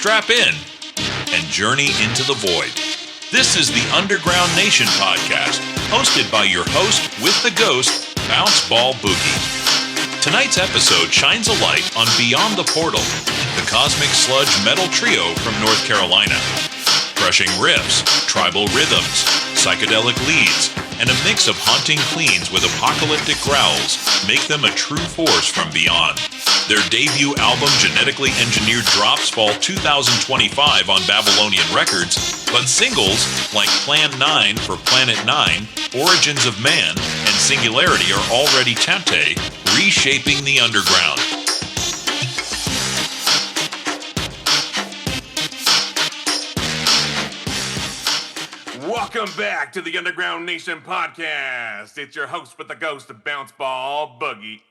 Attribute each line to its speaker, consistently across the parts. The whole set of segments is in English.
Speaker 1: strap in and journey into the void. This is the Underground Nation podcast, hosted by your host with the ghost, Bounce Ball Boogie. Tonight's episode shines a light on Beyond the Portal, the cosmic sludge metal trio from North Carolina. Crushing riffs, tribal rhythms, psychedelic leads, and a mix of haunting cleans with apocalyptic growls make them a true force from beyond. Their debut album, Genetically Engineered, drops fall 2025 on Babylonian Records, but singles like Plan 9 for Planet 9, Origins of Man, and Singularity are already tempte, reshaping the underground.
Speaker 2: Welcome back to the Underground Nation podcast. It's your host with the ghost of Bounce Ball Boogie.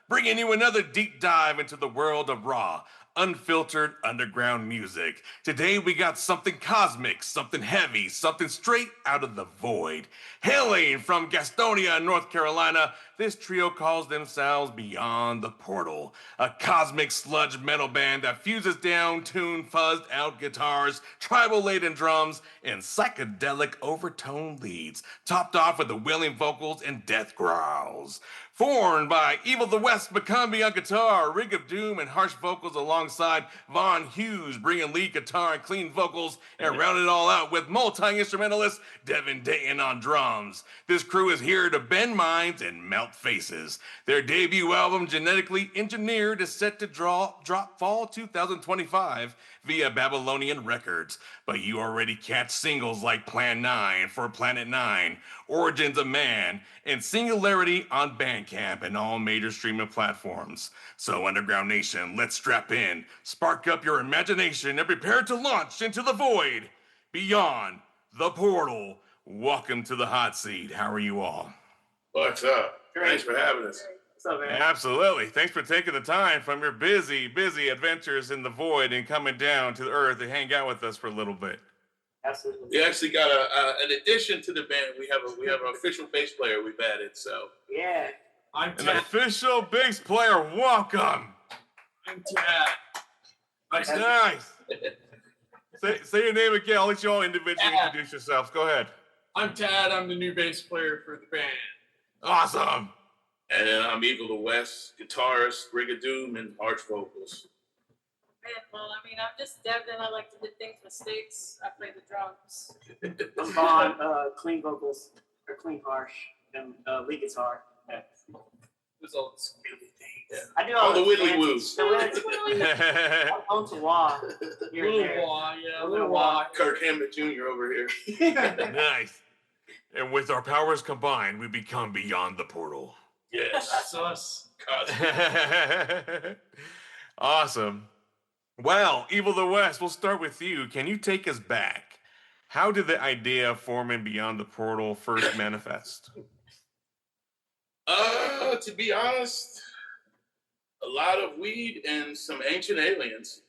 Speaker 2: Bringing you another deep dive into the world of raw, unfiltered underground music. Today we got something cosmic, something heavy, something straight out of the void. Hailing from Gastonia, North Carolina, this trio calls themselves Beyond the Portal, a cosmic sludge metal band that fuses down-tuned, fuzzed-out guitars, tribal-laden drums, and psychedelic overtone leads, topped off with the wailing vocals and death growls. Formed by Evil the West McCombie on guitar, Rig of Doom and harsh vocals alongside Von Hughes bringing lead guitar and clean vocals, and round it all out with multi-instrumentalist Devin Dayton on drums. This crew is here to bend minds and melt faces. Their debut album, Genetically Engineered, is set to drop fall 2025 via Babylonian Records, but you already catch singles like Plan 9 for Planet 9, Origins of Man, and Singularity on Bandcamp and all major streaming platforms. So Underground Nation, let's strap in, spark up your imagination, and prepare to launch into the void, Beyond the Portal. Welcome to the hot seat. How are you all?
Speaker 3: What's up? Great. Thanks for having us.
Speaker 2: What's up, man? Absolutely. Thanks for taking the time from your busy adventures in the void and coming down to the earth to hang out with us for a little bit.
Speaker 4: Absolutely.
Speaker 3: We actually got an addition to the band. We have an official bass player we've added. So
Speaker 4: yeah,
Speaker 2: an official bass player. Welcome.
Speaker 4: I'm Tad.
Speaker 2: Nice. Say your name again. I'll let you all individually introduce yourselves. Go ahead.
Speaker 5: I'm Tad. I'm the new bass player for the band.
Speaker 2: Awesome.
Speaker 3: And then I'm Evil the West, guitarist, Rig of Doom, and harsh vocals.
Speaker 6: Well, I mean, I'm just Devin. I like to do things with sticks. I play the drums.
Speaker 4: I'm Vaughn, clean vocals, or clean harsh, and lead guitar. Yeah.
Speaker 5: There's all this really things.
Speaker 3: Yeah.
Speaker 4: I do all
Speaker 3: the widdly woos.
Speaker 4: On to wah.
Speaker 5: A little wah.
Speaker 3: Kirk Hammett Jr. over here.
Speaker 2: Nice. And with our powers combined, we become Beyond the Portal.
Speaker 3: Yes.
Speaker 5: That's us.
Speaker 2: Awesome. Well, Evil the West, we'll start with you. Can you take us back? How did the idea of forming Beyond the Portal first manifest?
Speaker 3: To be honest, a lot of weed and some ancient aliens.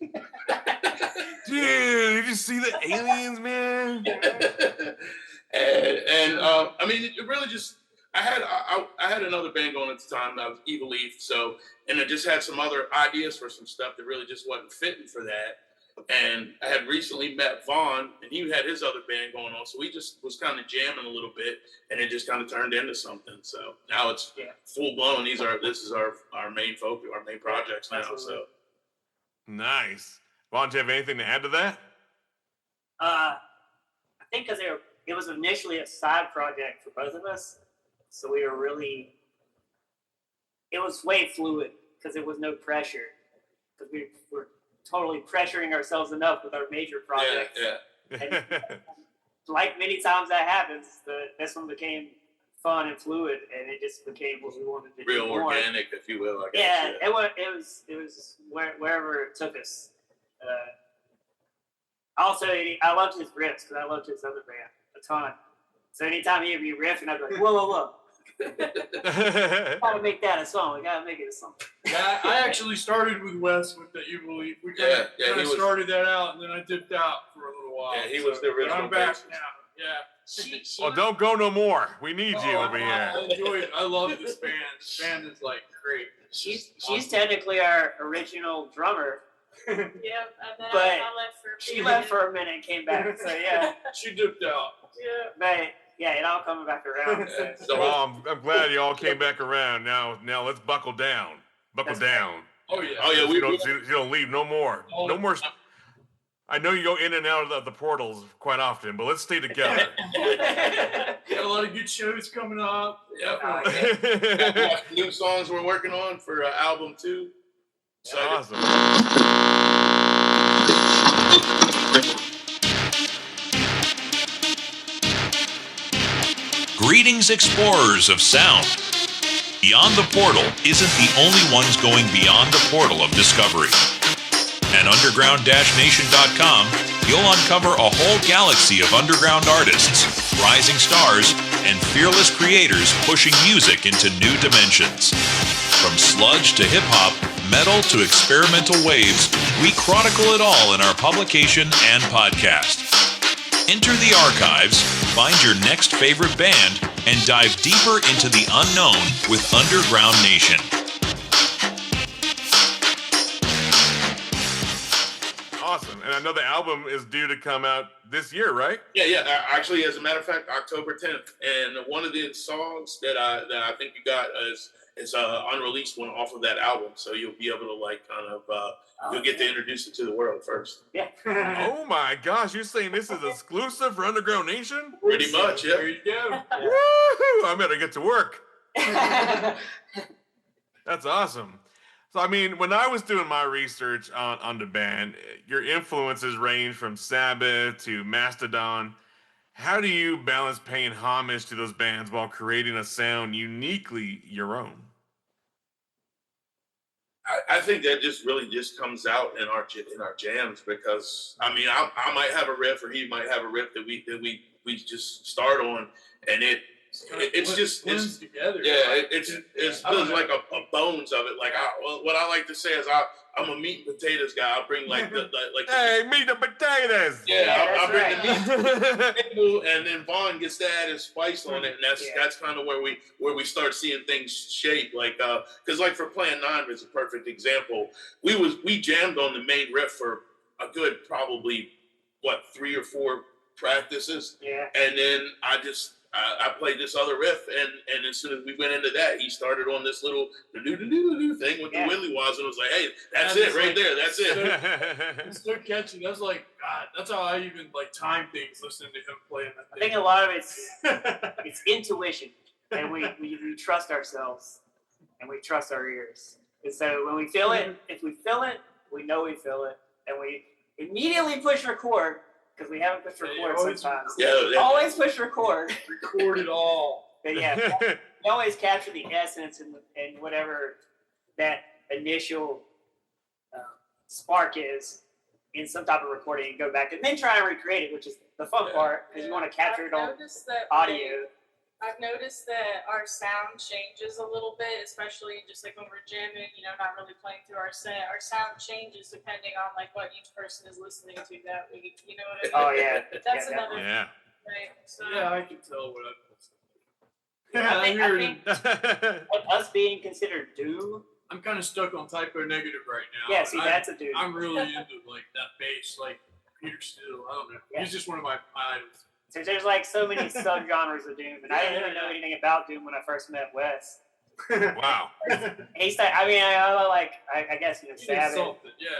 Speaker 2: Dude, you just see the aliens, man?
Speaker 3: and I mean, it really just, I had another band going at the time that was Evil Leaf, so, and I just had some other ideas for some stuff that really just wasn't fitting for that. And I had recently met Vaughn, and he had his other band going on, so we just was kind of jamming a little bit, and it just kind of turned into something. So now it's full blown. This is our main focus, our main projects now. So
Speaker 2: nice. Vaughn, do you have anything to add to that?
Speaker 4: I think because it was initially a side project for both of us, so we were really. It was way fluid because there was no pressure because we were totally pressuring ourselves enough with our major projects.
Speaker 3: Yeah.
Speaker 4: And like many times that happens, this one became fun and fluid, and it just became what we wanted to do.
Speaker 3: Real organic, if you will. I guess.
Speaker 4: Yeah, it was wherever it took us. Also, I loved his riffs because I loved his other band a ton. So anytime he'd be riffing, I'd be like, whoa. Gotta make that a song. We gotta make it a song.
Speaker 5: Yeah, I actually started with Wes with the Evil Leaf. We kind of started that out, and then I dipped out for a little while.
Speaker 3: Yeah, he was the original.
Speaker 5: I'm back
Speaker 3: bassist.
Speaker 5: now. Yeah.
Speaker 2: Well, don't go no more. We need you over here.
Speaker 5: I enjoy it. I love this band. This band is like great.
Speaker 4: She's technically our original drummer.
Speaker 6: Yeah, and then
Speaker 4: But
Speaker 6: I left for a
Speaker 4: she
Speaker 6: minute.
Speaker 4: left for a minute and came back. So yeah,
Speaker 5: She dipped out.
Speaker 6: Yeah.
Speaker 4: but yeah, it all coming back around. So.
Speaker 2: Well, I'm glad you all came back around. Now let's buckle down. Buckle
Speaker 4: That's
Speaker 2: down.
Speaker 5: Oh yeah.
Speaker 3: Oh yeah,
Speaker 2: You don't leave no more.
Speaker 5: Oh,
Speaker 2: No more. I know you go in and out of the portals quite often, but let's stay together.
Speaker 5: Got a lot of good shows coming up.
Speaker 3: Yep.
Speaker 4: Yeah.
Speaker 3: We got new songs we're working on for album 2.
Speaker 2: Awesome.
Speaker 1: Greetings, explorers of sound. Beyond the Portal isn't the only ones going beyond the portal of discovery. At underground-nation.com, you'll uncover a whole galaxy of underground artists, rising stars, and fearless creators pushing music into new dimensions. From sludge to hip-hop, metal to experimental waves, we chronicle it all in our publication and podcast. Enter the archives, find your next favorite band, and dive deeper into the unknown with Underground Nation.
Speaker 2: Awesome. And I know the album is due to come out this year, right?
Speaker 3: Yeah. Actually, as a matter of fact, October 10th. And one of the songs that I think you got is unreleased one off of that album. So you'll be able to you'll get to introduce it to the world first.
Speaker 4: Yeah.
Speaker 2: Oh my gosh, you're saying this is exclusive for Underground Nation?
Speaker 3: Pretty much, yeah.
Speaker 5: There you go.
Speaker 2: Woohoo! I better get to work. That's awesome. So, I mean, when I was doing my research on the band, your influences range from Sabbath to Mastodon. How do you balance paying homage to those bands while creating a sound uniquely your own?
Speaker 3: I think that just really comes out in our jams because I mean I might have a riff or he might have a riff that we just start on and it's just
Speaker 5: blends together.
Speaker 3: Yeah, it's like a bones of it. Like what I like to say is I'm a meat and potatoes guy. I'll bring
Speaker 2: Hey, meat and potatoes.
Speaker 3: Yeah, I'll bring
Speaker 4: right.
Speaker 3: the meat, and then Vaughn gets to add his spice on it, and that's kind of where we start seeing things shape. Like because like for Plan 9 is a perfect example. We jammed on the main riff for a good probably 3 or 4 practices.
Speaker 4: Yeah.
Speaker 3: And then I played this other riff, and as soon as we went into that, he started on this little do thing with the willy was, and was like, "Hey, that's it right there. That's it."
Speaker 5: It's so catchy. That's like God. That's how I even like time things listening to him playing that
Speaker 4: I
Speaker 5: thing.
Speaker 4: think a lot of it's intuition, and we trust ourselves, and we trust our ears. And so when we feel it, if we feel it, we know we feel it, and we immediately push record. Because we haven't pushed record sometimes. Always push record.
Speaker 5: Record it all.
Speaker 4: But yeah, we always capture the essence and whatever that initial spark is in some type of recording and go back and then try and recreate it, which is the fun part because you want to capture it on audio.
Speaker 6: I've noticed that our sound changes a little bit, especially just like when we're jamming, not really playing through our set. Our sound changes depending on like what each person is listening to that week. You know what I mean?
Speaker 4: Oh yeah.
Speaker 6: That's another
Speaker 2: Yeah.
Speaker 6: thing. Right? So,
Speaker 5: Yeah, I can tell what I'm listening.
Speaker 4: I think what us being considered doom.
Speaker 5: I'm kind of stuck on Typo Negative right now.
Speaker 4: Yeah, see, that's a dude.
Speaker 5: I'm really into like that bass, like Peter Steele. I don't know.
Speaker 4: Yeah.
Speaker 5: He's just one of my idols.
Speaker 4: There's like so many subgenres of doom, and I didn't even know anything about doom when I first met Wes.
Speaker 2: Wow.
Speaker 4: He said, I guess Sabbath.
Speaker 5: Yeah.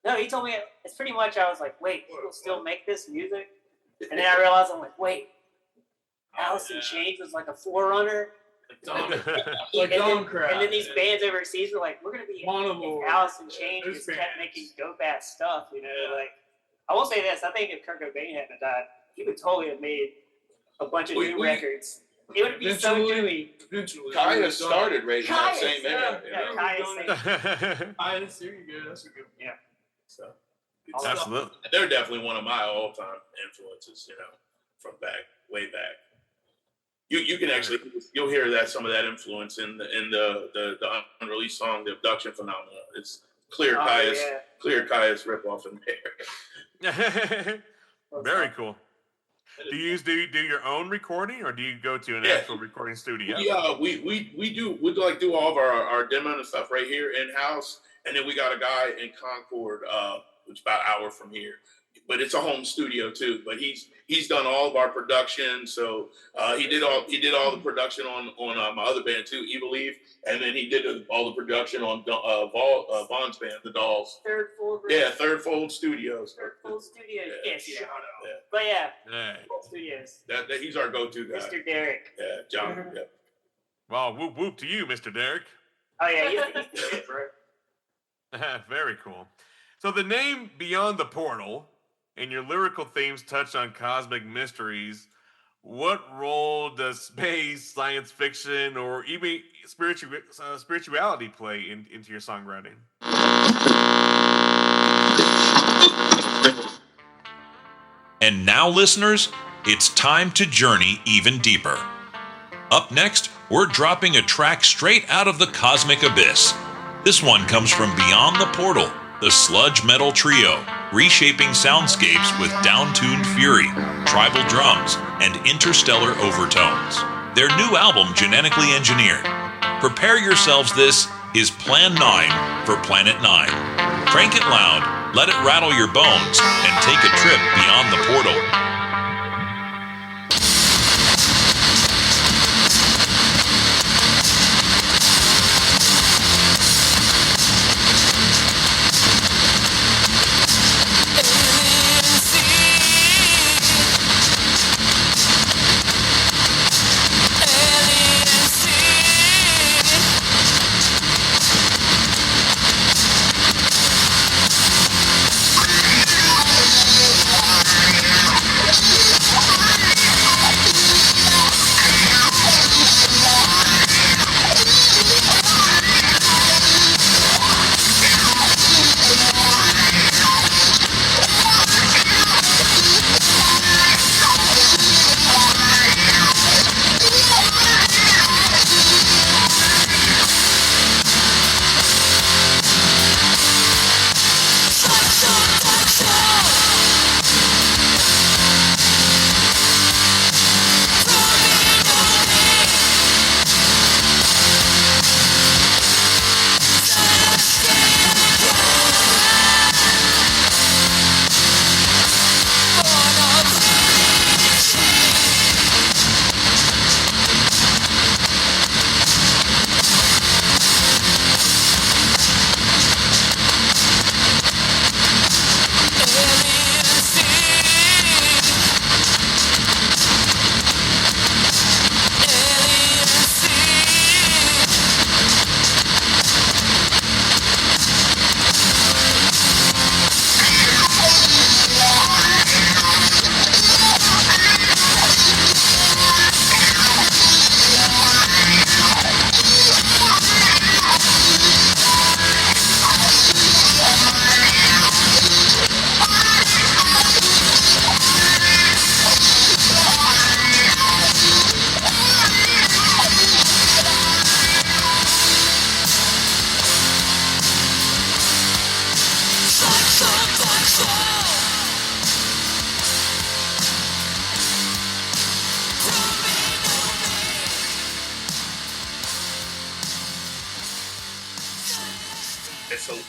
Speaker 4: No, he told me it's pretty much. I was like, wait, people still make this music, and then I realized I'm like, wait, Alice in Chains was like a forerunner.
Speaker 5: Like Domcraft.
Speaker 4: And then these bands overseas were like, we're gonna be
Speaker 5: Monolord.
Speaker 4: Alice in Chains just kept making dope ass stuff, Like, I will say this: I think if Kurt Cobain hadn't died, he would totally have made a bunch of new records. It would be so doomy.
Speaker 5: Eventually.
Speaker 3: Kaya started right in that same era.
Speaker 5: Kaya's, there you go. That's a good one.
Speaker 4: Yeah.
Speaker 5: So,
Speaker 2: Absolutely.
Speaker 3: They're definitely one of my all-time influences, from way back. You can actually you'll hear that some of that influence in the unreleased song, The Abduction Phenomenon. It's clear Kaya's rip off in there.
Speaker 2: Very cool. Do you do your own recording, or do you go to an actual recording studio?
Speaker 3: We do all of our demo and stuff right here in house, And then we got a guy in Concord, which is about an hour from here. But it's a home studio too. But he's done all of our production. So he did all the production on my other band too, Evil Eve, and then he did all the production on Vaughn's band, the Dolls.
Speaker 4: Third Fold.
Speaker 3: Yeah, Third Fold Studios.
Speaker 4: Third Fold Studios.
Speaker 3: Yeah.
Speaker 4: Yeah, see that.
Speaker 3: Yeah.
Speaker 4: But yeah,
Speaker 1: Hey.
Speaker 4: Fold Studios.
Speaker 3: That he's our go-to guy.
Speaker 4: Mr. Derek.
Speaker 3: Yeah, John. Yeah.
Speaker 2: Well, whoop whoop to you, Mr. Derek.
Speaker 4: Oh yeah, he's the shit, bro.
Speaker 2: Very cool. So the name Beyond the Portal and your lyrical themes touch on cosmic mysteries. What role does space, science fiction, or even spirituality play into your songwriting?
Speaker 1: And now, listeners, it's time to journey even deeper. Up next, we're dropping a track straight out of the cosmic abyss. This one comes from Beyond the Portal, the sludge metal trio, reshaping soundscapes with down-tuned fury, tribal drums, and interstellar overtones. Their new album, Genetically Engineered. Prepare yourselves, this is Plan 9 for Planet 9. Crank it loud, let it rattle your bones, and take a trip beyond the portal.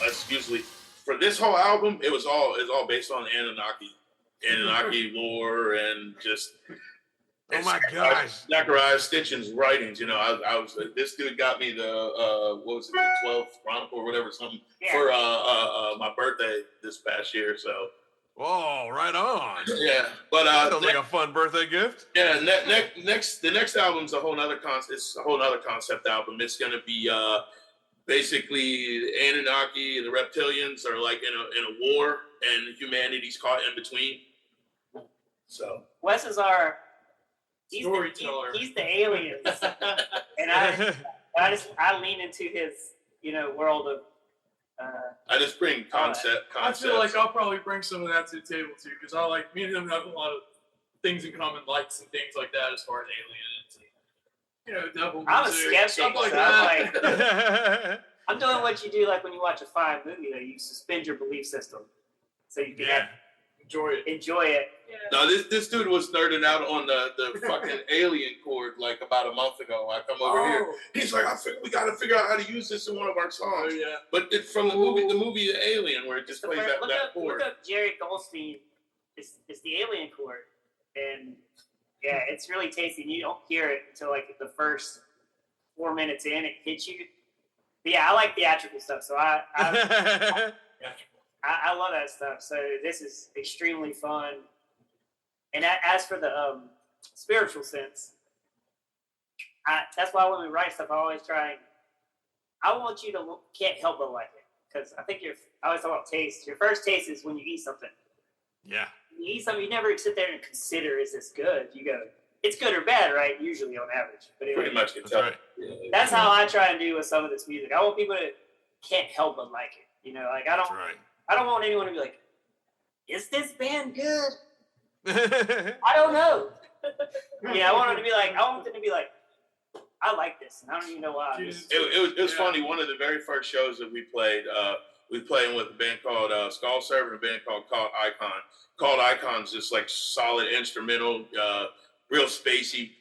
Speaker 3: It's usually for this whole album. It was all based on Anunnaki lore, and just
Speaker 2: Oh my gosh,
Speaker 3: Zachariah Stitchin's writings. You know, I was this dude got me the what was it, the 12th Chronicle or whatever, something for my birthday this past year. So.
Speaker 2: Whoa, right on.
Speaker 3: Yeah, but
Speaker 2: sounds like a fun birthday gift.
Speaker 3: Yeah, the next album's a whole nother concept. It's a whole nother concept album. It's gonna be basically the Anunnaki and the reptilians are like in a war, and humanity's caught in between. So
Speaker 4: Wes is our
Speaker 5: storyteller.
Speaker 4: He's the aliens, and I lean into his world of.
Speaker 3: I just bring concepts.
Speaker 5: I feel like I'll probably bring some of that to the table too, because I like me and him have a lot of things in common, likes and things like that as far as aliens and devil music.
Speaker 4: I'm a skeptic,
Speaker 5: stuff like
Speaker 4: so
Speaker 5: that.
Speaker 4: I'm doing what you do, like when you watch a fine movie, that you suspend your belief system, so you can have enjoy it.
Speaker 6: Yeah.
Speaker 3: No, this dude was nerding out on the fucking alien chord like about a month ago. I come over here. He's like, we got to figure out how to use this in one of our songs.
Speaker 5: yeah.
Speaker 3: But it's from the movie The Alien, where it just plays that chord.
Speaker 4: Look up Jerry Goldstein. It's the alien chord, and yeah, it's really tasty. And you don't hear it until like the first 4 minutes in. It hits you. But yeah, I like theatrical stuff, so I love that stuff. So this is extremely fun. And as for the spiritual sense, that's why when we write stuff, I always try. I want you to can't help but like it, because I think I always talk about taste. Your first taste is when you eat something.
Speaker 1: Yeah.
Speaker 4: You eat something, you never sit there and consider, is this good? You go, it's good or bad, right? Usually on average. But anyway,
Speaker 3: Pretty much can tell.
Speaker 1: Right.
Speaker 4: that's how I try and do with some of this music. I want people to can't help but like it. You know, like I don't want anyone to be like, is this band good? I don't know. Yeah, I want them to be like, I like this, and I don't even know why.
Speaker 3: It was funny. One of the very first shows that we played with a band called Skull Server and a band called Icon. Called Icon's just like solid instrumental, real spacey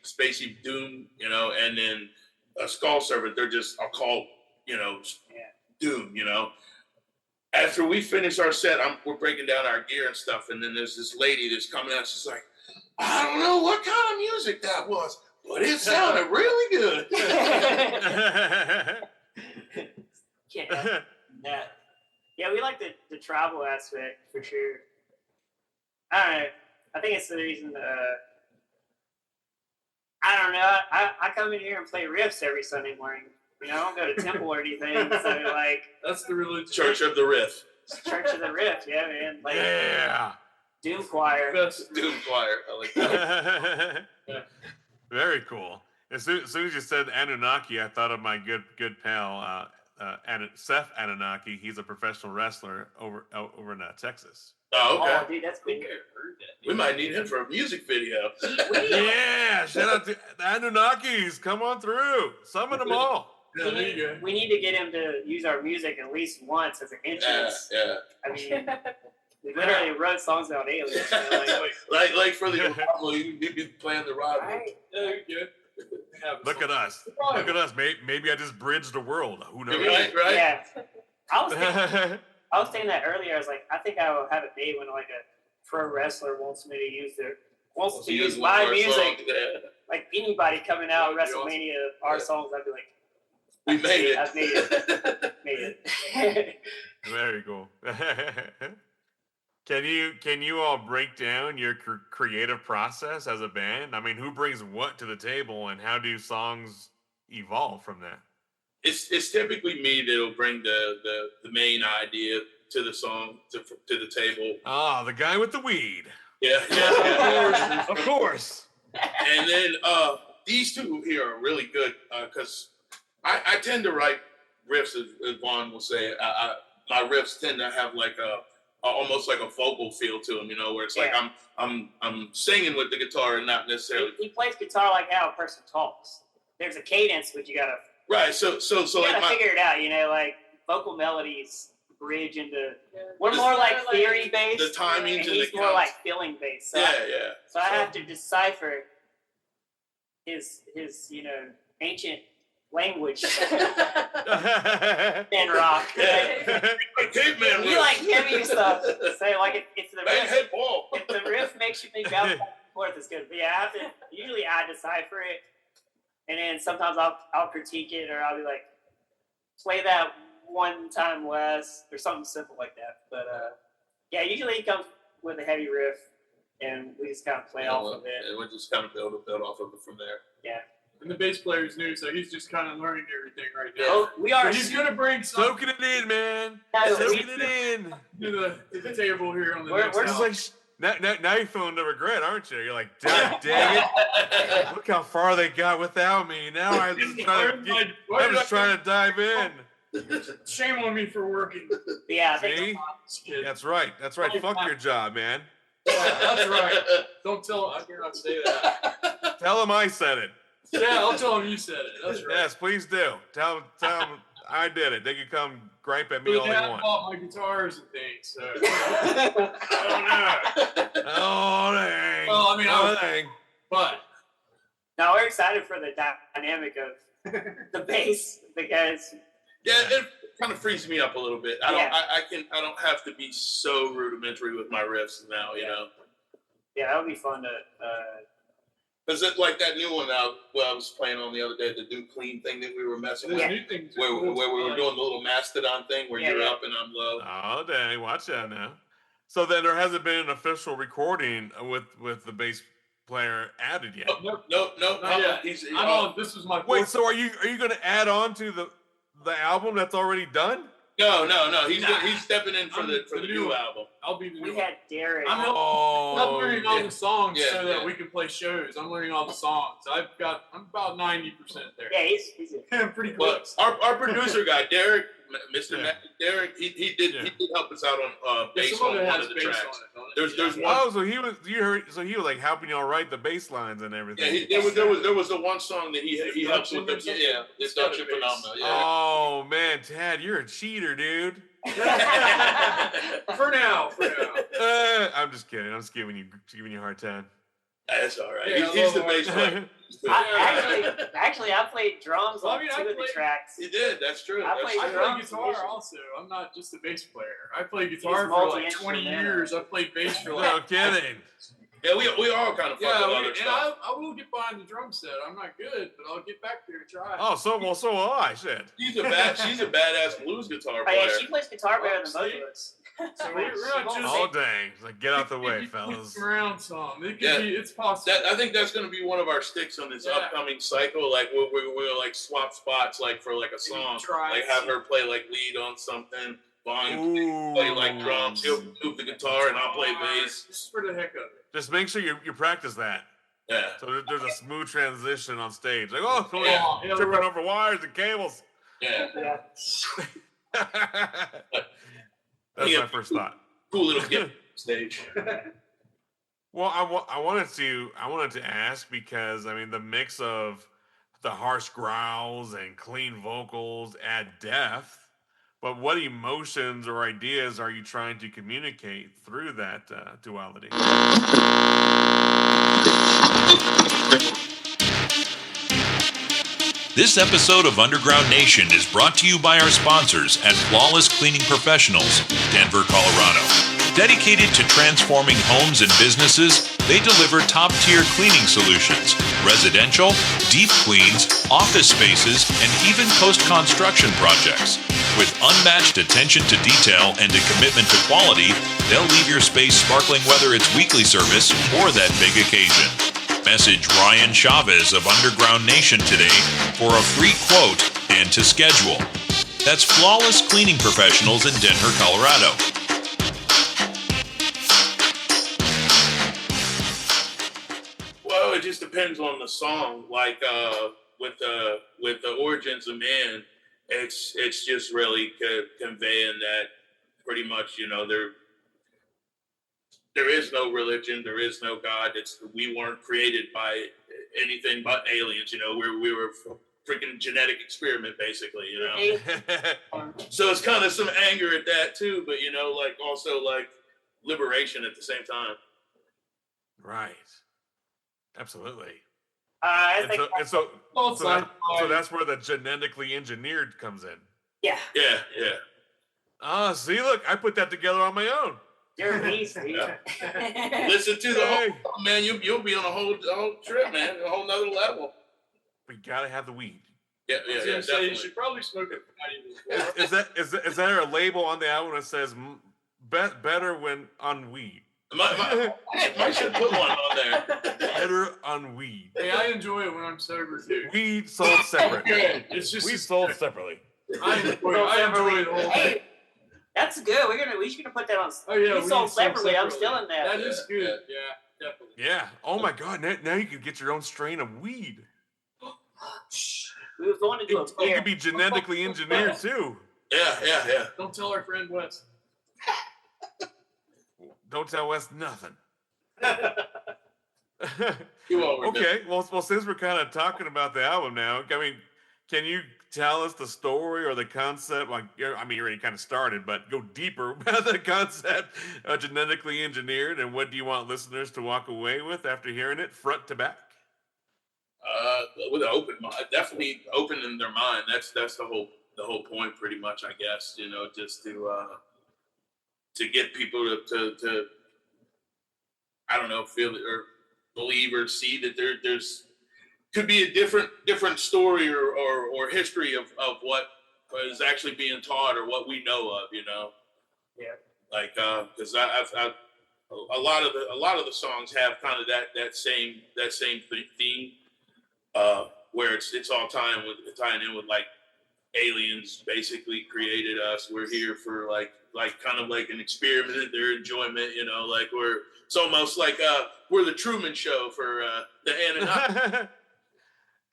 Speaker 3: doom, you know. And then Skull Server, they're just a cult, you know, doom, you know. After we finish our set, we're breaking down our gear and stuff, and then there's this lady that's coming out. She's like, I don't know what kind of music that was, but it sounded really good.
Speaker 4: Yeah, we like the travel aspect for sure. I don't know. I think it's the reason. I don't know. I come in here and play riffs every Sunday morning. You know, I don't go to temple or anything. So like,
Speaker 5: that's the religion.
Speaker 3: Church of the Riff.
Speaker 4: Church of the Riff, yeah, man. Like,
Speaker 1: yeah.
Speaker 4: Doom choir.
Speaker 3: Doom choir. I like that.
Speaker 1: Very cool. As soon as you said Anunnaki, I thought of my good pal Seth Anunnaki. He's a professional wrestler over in Texas.
Speaker 3: Oh, okay.
Speaker 4: Oh, dude, that's cool.
Speaker 3: We might need him for a music video.
Speaker 1: Yeah, shout out to the Anunnakis. Come on through. Summon them all.
Speaker 5: Yeah,
Speaker 4: we need to get him to use our music at least once as an entrance.
Speaker 3: Yeah.
Speaker 4: I mean, we literally wrote songs about aliens. So
Speaker 3: like for the arrival, you'd be playing the ride.
Speaker 4: Right.
Speaker 5: Yeah, you're good.
Speaker 1: Look at us. Look at us. Maybe I just bridged the world. Who knows?
Speaker 3: Right.
Speaker 4: Yeah. I was saying that earlier. I was like, I think I will have a day when like a pro wrestler wants me to use my music. Like anybody coming out WrestleMania, our songs, I'd be like,
Speaker 3: we made it.
Speaker 4: I've made it.
Speaker 1: Very cool. Can you all break down your creative process as a band? I mean, who brings what to the table, and how do songs evolve from that?
Speaker 3: It's typically me that'll bring the main idea to the song to the table.
Speaker 1: Ah, the guy with the weed.
Speaker 3: Yeah.
Speaker 1: Of course.
Speaker 3: And then these two here are really good because I tend to write riffs, as Vaughn will say. My riffs tend to have like almost like a vocal feel to them, you know, where it's like I'm singing with the guitar and not necessarily.
Speaker 4: He plays guitar like how a person talks. There's a cadence, but you gotta.
Speaker 3: Right. So
Speaker 4: you
Speaker 3: like
Speaker 4: gotta figure it out, you know, like vocal melodies bridge into. We're more like theory based.
Speaker 3: The timing and
Speaker 4: he's more like feeling based. So
Speaker 3: yeah.
Speaker 4: So I have to decipher his ancient language and rock.
Speaker 3: Caveman.
Speaker 4: You like heavy stuff. So like if the riff,
Speaker 3: Ball.
Speaker 4: if the riff makes you think bounce back and forth, it's good. But yeah, usually I decipher it, and then sometimes I'll critique it, or I'll be like, play that one time less, or something simple like that. But yeah, usually it comes with a heavy riff, and we just kind of play off of it.
Speaker 3: And we just kind of build off of it from there.
Speaker 4: Yeah.
Speaker 5: And the bass player's new, so he's just kind of learning everything right now.
Speaker 4: Oh, we are.
Speaker 5: But he's gonna bring some
Speaker 1: Soaking it in, man.
Speaker 4: No,
Speaker 1: Soaking it in.
Speaker 5: to the table here on the
Speaker 4: We're
Speaker 5: next
Speaker 1: It's
Speaker 5: album.
Speaker 1: like now you're feeling the regret, aren't you? You're like, dang it! Look how far they got without me. Now I'm just trying to dive in.
Speaker 5: Shame on me for working.
Speaker 4: Yeah,
Speaker 1: See? That's right. Fuck your job, man.
Speaker 5: Yeah, that's right. Don't tell him. I dare not say that.
Speaker 1: Tell him I said it.
Speaker 5: Yeah, I'll tell him you said it. That's right.
Speaker 1: Yes, please do. Tell him
Speaker 2: I did it. They could come gripe at me all they
Speaker 5: I
Speaker 2: want.
Speaker 5: bought my guitars and things. So.
Speaker 2: Oh, dang.
Speaker 5: Well, I mean,
Speaker 2: dang.
Speaker 5: but
Speaker 4: Now we're excited for the dynamic of the bass because
Speaker 3: it kind of frees me up a little bit. I don't have to be so rudimentary with my riffs now, you know.
Speaker 4: Yeah, that would be fun to.
Speaker 3: Is it like that new one I was playing on the other day, the new clean thing that we were messing
Speaker 5: there's
Speaker 3: with?
Speaker 5: new things
Speaker 3: Where we were doing the little Mastodon thing where you're up and I'm low.
Speaker 2: Oh, dang. Watch that now. So then there hasn't been an official recording with the bass player added yet.
Speaker 3: No.
Speaker 5: Not yet. This is my
Speaker 2: Wait, so are you going to add on to the album that's already done?
Speaker 3: No. He's stepping in for the new album.
Speaker 5: I'll be the new
Speaker 4: We had Derek.
Speaker 5: I'm learning all the songs so that we can play shows. I'm learning all the songs. I'm about 90% there.
Speaker 4: Yeah, he's
Speaker 5: I'm pretty
Speaker 3: But
Speaker 5: close.
Speaker 3: our producer guy, Derek, Derek, he did help us out on bass on one of the tracks. There's one.
Speaker 2: Oh, so he was like helping y'all write the bass lines and everything.
Speaker 3: Yeah, there was the one song that he helps with. It's Dutch Phenomenal. Yeah.
Speaker 2: Oh man, Tad, you're a cheater, dude.
Speaker 5: For now.
Speaker 2: I'm just kidding. I'm just giving you a hard time.
Speaker 3: That's all right.
Speaker 5: Yeah,
Speaker 3: he's the bass player.
Speaker 4: Actually, I played drums on two of the tracks.
Speaker 3: He did. That's true.
Speaker 4: I
Speaker 5: I play guitar also. I'm not just a bass player. I played guitar for like 20 years. I played bass for like.
Speaker 2: No kidding.
Speaker 3: Yeah, we all kind of fuck with other stuff.
Speaker 5: I will get behind the drum set. I'm not good, but I'll get back there and try.
Speaker 2: Oh, so will I. Shit.
Speaker 3: She's a badass blues guitar player.
Speaker 4: Oh, yeah, she plays guitar better than both of us.
Speaker 5: So we're not just.
Speaker 2: Oh dang! Like, get out the way, fellas.
Speaker 5: Around some. It could be. It's possible.
Speaker 3: I think that's going to be one of our sticks on this upcoming cycle. Like we'll like swap spots, like for like a song, like have her play like lead on something. Vaughn play like drums. He'll move the guitar, and I'll play bass.
Speaker 5: Just for the heck of it.
Speaker 2: Just make sure you practice that.
Speaker 3: Yeah.
Speaker 2: So there's a smooth transition on stage. Like, oh, cool.
Speaker 5: Yeah.
Speaker 2: Tripping over wires and cables.
Speaker 3: Yeah.
Speaker 2: That's my first thought.
Speaker 3: Cool little gift stage.
Speaker 2: Well, I wanted to ask because I mean the mix of the harsh growls and clean vocals add depth, but what emotions or ideas are you trying to communicate through that duality?
Speaker 1: This episode of Underground Nation is brought to you by our sponsors at Flawless Cleaning Professionals, Denver, Colorado. Dedicated to transforming homes and businesses, they deliver top-tier cleaning solutions, residential, deep cleans, office spaces, and even post-construction projects. With unmatched attention to detail and a commitment to quality, they'll leave your space sparkling whether it's weekly service or that big occasion. Message Ryan Chavez of Underground Nation today for a free quote and to schedule. That's Flawless Cleaning Professionals in Denver, Colorado.
Speaker 3: Well, it just depends on the song. Like with the Origins of Man, it's just really conveying that pretty much, you know, there is no religion, there is no God. We weren't created by anything but aliens. You know, we were a freaking genetic experiment, basically. You know, so it's kind of some anger at that too, but you know, like also like liberation at the same time.
Speaker 2: Right. Absolutely.
Speaker 4: I think
Speaker 2: so that's where the genetically engineered comes in.
Speaker 4: Yeah.
Speaker 2: See, look, I put that together on my own.
Speaker 4: You're a beast, dude.
Speaker 3: Listen to the whole man. You'll be on a whole trip, man. A whole nother level.
Speaker 2: We gotta have the weed.
Speaker 3: Yeah.
Speaker 5: So you should probably smoke it.
Speaker 2: Is there a label on the album that says better when on weed?
Speaker 3: I should put one on there.
Speaker 2: Better on weed.
Speaker 5: Hey, I enjoy it when I'm sober too.
Speaker 2: Weed sold separate.
Speaker 5: It's just
Speaker 2: weed sold separately.
Speaker 5: I enjoy it all.
Speaker 4: Hey, that's good. We should put that on.
Speaker 5: Oh yeah,
Speaker 4: we sold separately. I'm still in that.
Speaker 5: That is good. Yeah, definitely.
Speaker 2: Yeah. Oh my God. Now you can get your own strain of weed.
Speaker 4: We was going to do a
Speaker 2: It
Speaker 4: beer.
Speaker 2: could be genetically engineered too.
Speaker 3: Yeah.
Speaker 5: Don't tell our friend Wes.
Speaker 2: Don't tell Wes nothing.
Speaker 3: You won't remember.
Speaker 2: Okay. Well, since we're kind of talking about the album now, I mean, can you tell us the story or the concept? Like, you already kind of started, but go deeper about the concept of Genetically Engineered, and what do you want listeners to walk away with after hearing it, front to back?
Speaker 3: With an open mind, definitely opening their mind. That's the whole point, pretty much, I guess. Just to get people to I don't know, feel it or believe or see that there's could be a different story or history of what is actually being taught or what we know of.
Speaker 4: Yeah.
Speaker 3: Like because I've a lot of the songs have kind of that same theme. Where it's all tying in with like aliens basically created us. We're here for like kind of like an experiment in their enjoyment, like it's almost like we're the Truman Show for the Anunnaki.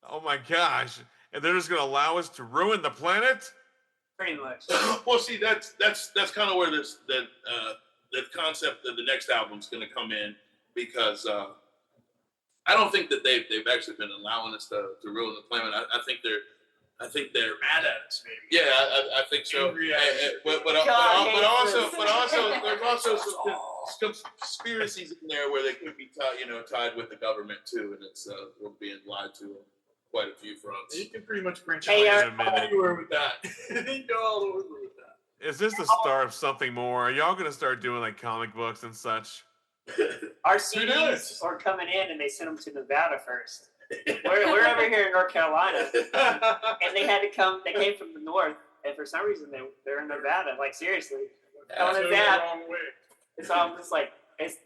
Speaker 2: Oh my gosh! And they're just gonna allow us to ruin the planet?
Speaker 4: Pretty much.
Speaker 3: Well, see, that's kind of where the concept of the next album's gonna come in, because I don't think that they've actually been allowing us to ruin the planet. I think they're
Speaker 5: Mad at us, maybe.
Speaker 3: yeah, I think so.
Speaker 5: Angry at us.
Speaker 3: But also there's also some conspiracies in there where they could be tied with the government too, and it's we're being lied to on quite a few fronts.
Speaker 5: You can pretty much branch
Speaker 4: Hey,
Speaker 5: out anywhere with that. You can go all over with that.
Speaker 2: Is this the start of something more? Are y'all gonna start doing like comic books and such?
Speaker 4: Our CDs are coming in, and they sent them to Nevada first. We're over here in North Carolina, and they had to come. They came from the north, and for some reason they're in Nevada. Like seriously, coming in that. So I'm just like,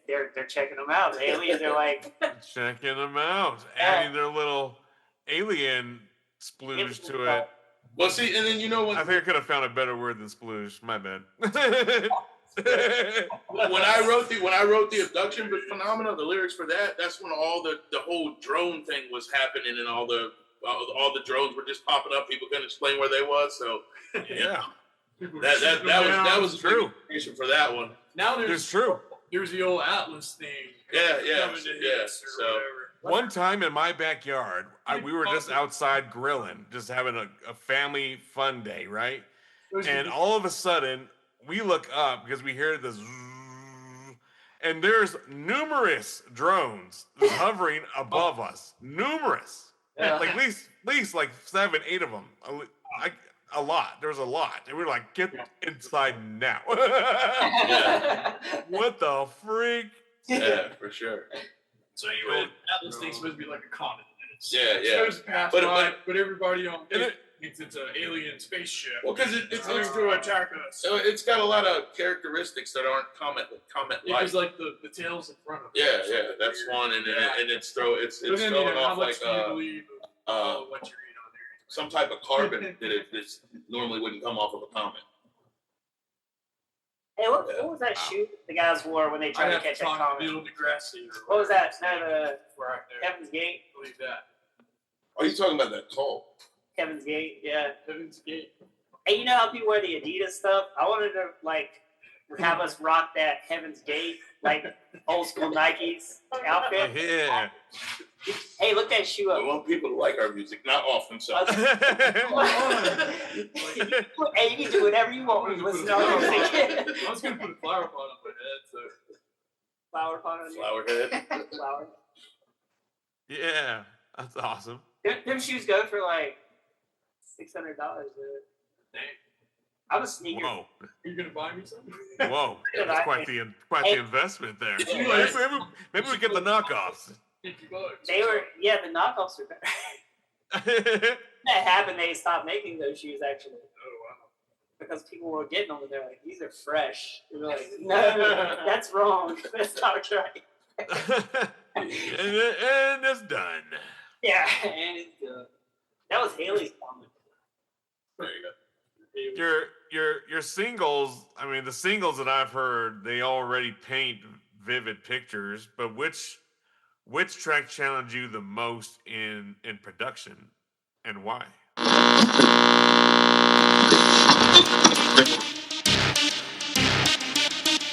Speaker 4: they're checking them out. The aliens are like
Speaker 2: checking them out, adding their little alien splooge to it.
Speaker 3: Well, see, and then
Speaker 2: I think I could have found a better word than splooge. My bad.
Speaker 3: when I wrote the abduction phenomena, the lyrics for that's when all the whole drone thing was happening, and all the drones were just popping up. People couldn't explain where they was, so
Speaker 2: yeah,
Speaker 3: that was
Speaker 2: true
Speaker 3: for that one.
Speaker 5: Now
Speaker 2: there's
Speaker 5: the old Atlas thing.
Speaker 3: Yeah.
Speaker 5: So
Speaker 2: one time in my backyard, we were just outside grilling, just having a family fun day, right? And all of a sudden, we look up because we hear this, and there's numerous drones hovering above us. Numerous, like at least like 7, 8 of them. A lot. There was a lot, and we were like, "Get inside now!" What the freak?
Speaker 3: Yeah, for sure.
Speaker 5: So anyway, Atlas thing's supposed to be like a comet.
Speaker 3: Yeah.
Speaker 5: It's supposed to pass by, but everybody on thinks it's an alien spaceship.
Speaker 3: Well, because it's
Speaker 5: going to attack us.
Speaker 3: So it's got a lot of characteristics that aren't comet-like.
Speaker 5: It's like the tails in front of it.
Speaker 3: Yeah, that's one, and it's throwing off like
Speaker 5: what you read on there.
Speaker 3: Some type of carbon that normally wouldn't come off of a comet.
Speaker 4: Hey, what was that shoe the guys wore when they tried to catch that comet? What was that? Heaven's Gate?
Speaker 5: I believe that.
Speaker 3: Are you talking about that cult?
Speaker 4: Heaven's Gate, yeah.
Speaker 5: Heaven's Gate.
Speaker 4: Hey, you know how people wear the Adidas stuff? I wanted to have us rock that Heaven's Gate, like old school Nikes outfit.
Speaker 2: Yeah.
Speaker 4: Hey, look that shoe up.
Speaker 3: I want people to like our music, not off themselves.
Speaker 4: Hey, you can do whatever you want when you listen to our music.
Speaker 5: I was going to put a flower pot on my head, so.
Speaker 4: Flower pot on
Speaker 3: Flower head.
Speaker 4: Flower.
Speaker 2: Yeah, that's awesome.
Speaker 4: Them shoes go for like $600.
Speaker 5: Dang.
Speaker 4: I'm a sneaker.
Speaker 2: Whoa.
Speaker 5: Are you going to buy me something?
Speaker 2: Whoa. That's quite the investment there. Maybe we get the knockoffs.
Speaker 4: They were, the knockoffs are better. That happened, they stopped making those shoes actually.
Speaker 5: Oh, wow.
Speaker 4: Because people were getting them and they're like, these are fresh. And we're like, no, that's wrong. That's not right.
Speaker 2: and it's done.
Speaker 4: Yeah, and it's done. That was Haley's comment.
Speaker 3: There you go.
Speaker 2: Your singles, the singles that I've heard, they already paint vivid pictures, but which track challenged you the most in production and why?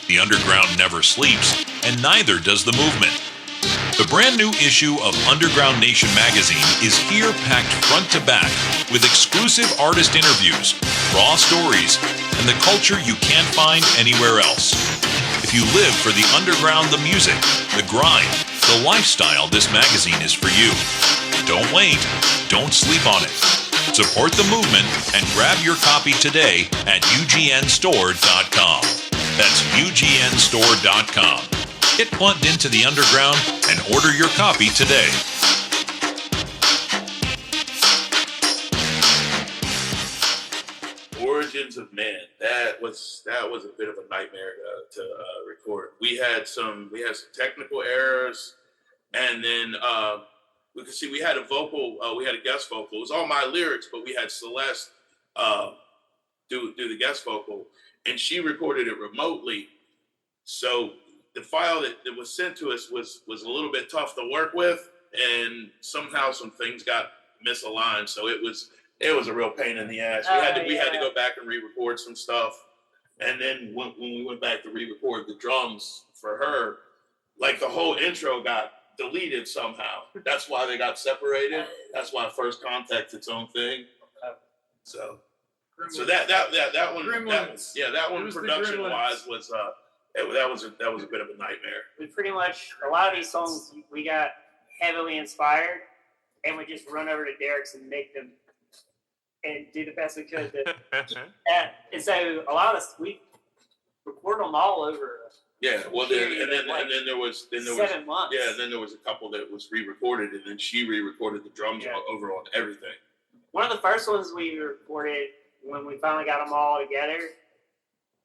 Speaker 1: The underground never sleeps, and neither does the movement. The brand new issue of Underground Nation magazine is here packed front to back with exclusive artist interviews, raw stories, and the culture you can't find anywhere else. If you live for the underground, the music, the grind, the lifestyle, this magazine is for you. Don't wait. Don't sleep on it. Support the movement and grab your copy today at ugnstore.com. That's ugnstore.com. Get plugged into the underground and order your copy today.
Speaker 3: Origins of Man. That was a bit of a nightmare to record. We had some technical errors, and then we could see we had a vocal. We had a guest vocal. It was all my lyrics, but we had Celeste do the guest vocal, and she recorded it remotely. So the file that was sent to us was a little bit tough to work with, and somehow some things got misaligned. So it was a real pain in the ass. We had to go back and re-record some stuff, and then when we went back to re-record the drums for her, like the whole intro got deleted somehow. That's why they got separated. That's why First Contact's its own thing. So that one production wise was that was a bit of a nightmare.
Speaker 4: We pretty much, a lot of these songs we got heavily inspired, and we just run over to Derek's and make them and do the best we could. And so a lot of us, we record them all over.
Speaker 3: Yeah, well, then there was
Speaker 4: 7 months.
Speaker 3: Yeah, then there was a couple that was re-recorded, and then she re-recorded the drums over on everything.
Speaker 4: One of the first ones we recorded when we finally got them all together,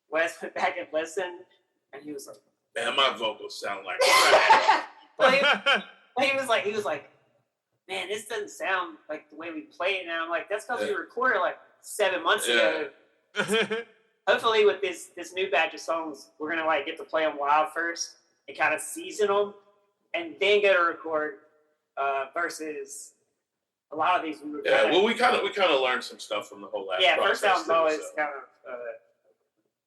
Speaker 4: Wes went back and listened, and he was like,
Speaker 3: "Man, my vocals sound like."
Speaker 4: he was like, "Man, this doesn't sound like the way we play it now." I'm like, "That's because we recorded like 7 months ago." Hopefully, with this new batch of songs, we're gonna like get to play them live first and kind of season them, and then go to record. Versus a lot of these we were.
Speaker 3: We kind of learned some stuff from the whole last.
Speaker 4: Yeah, first album's always kind of.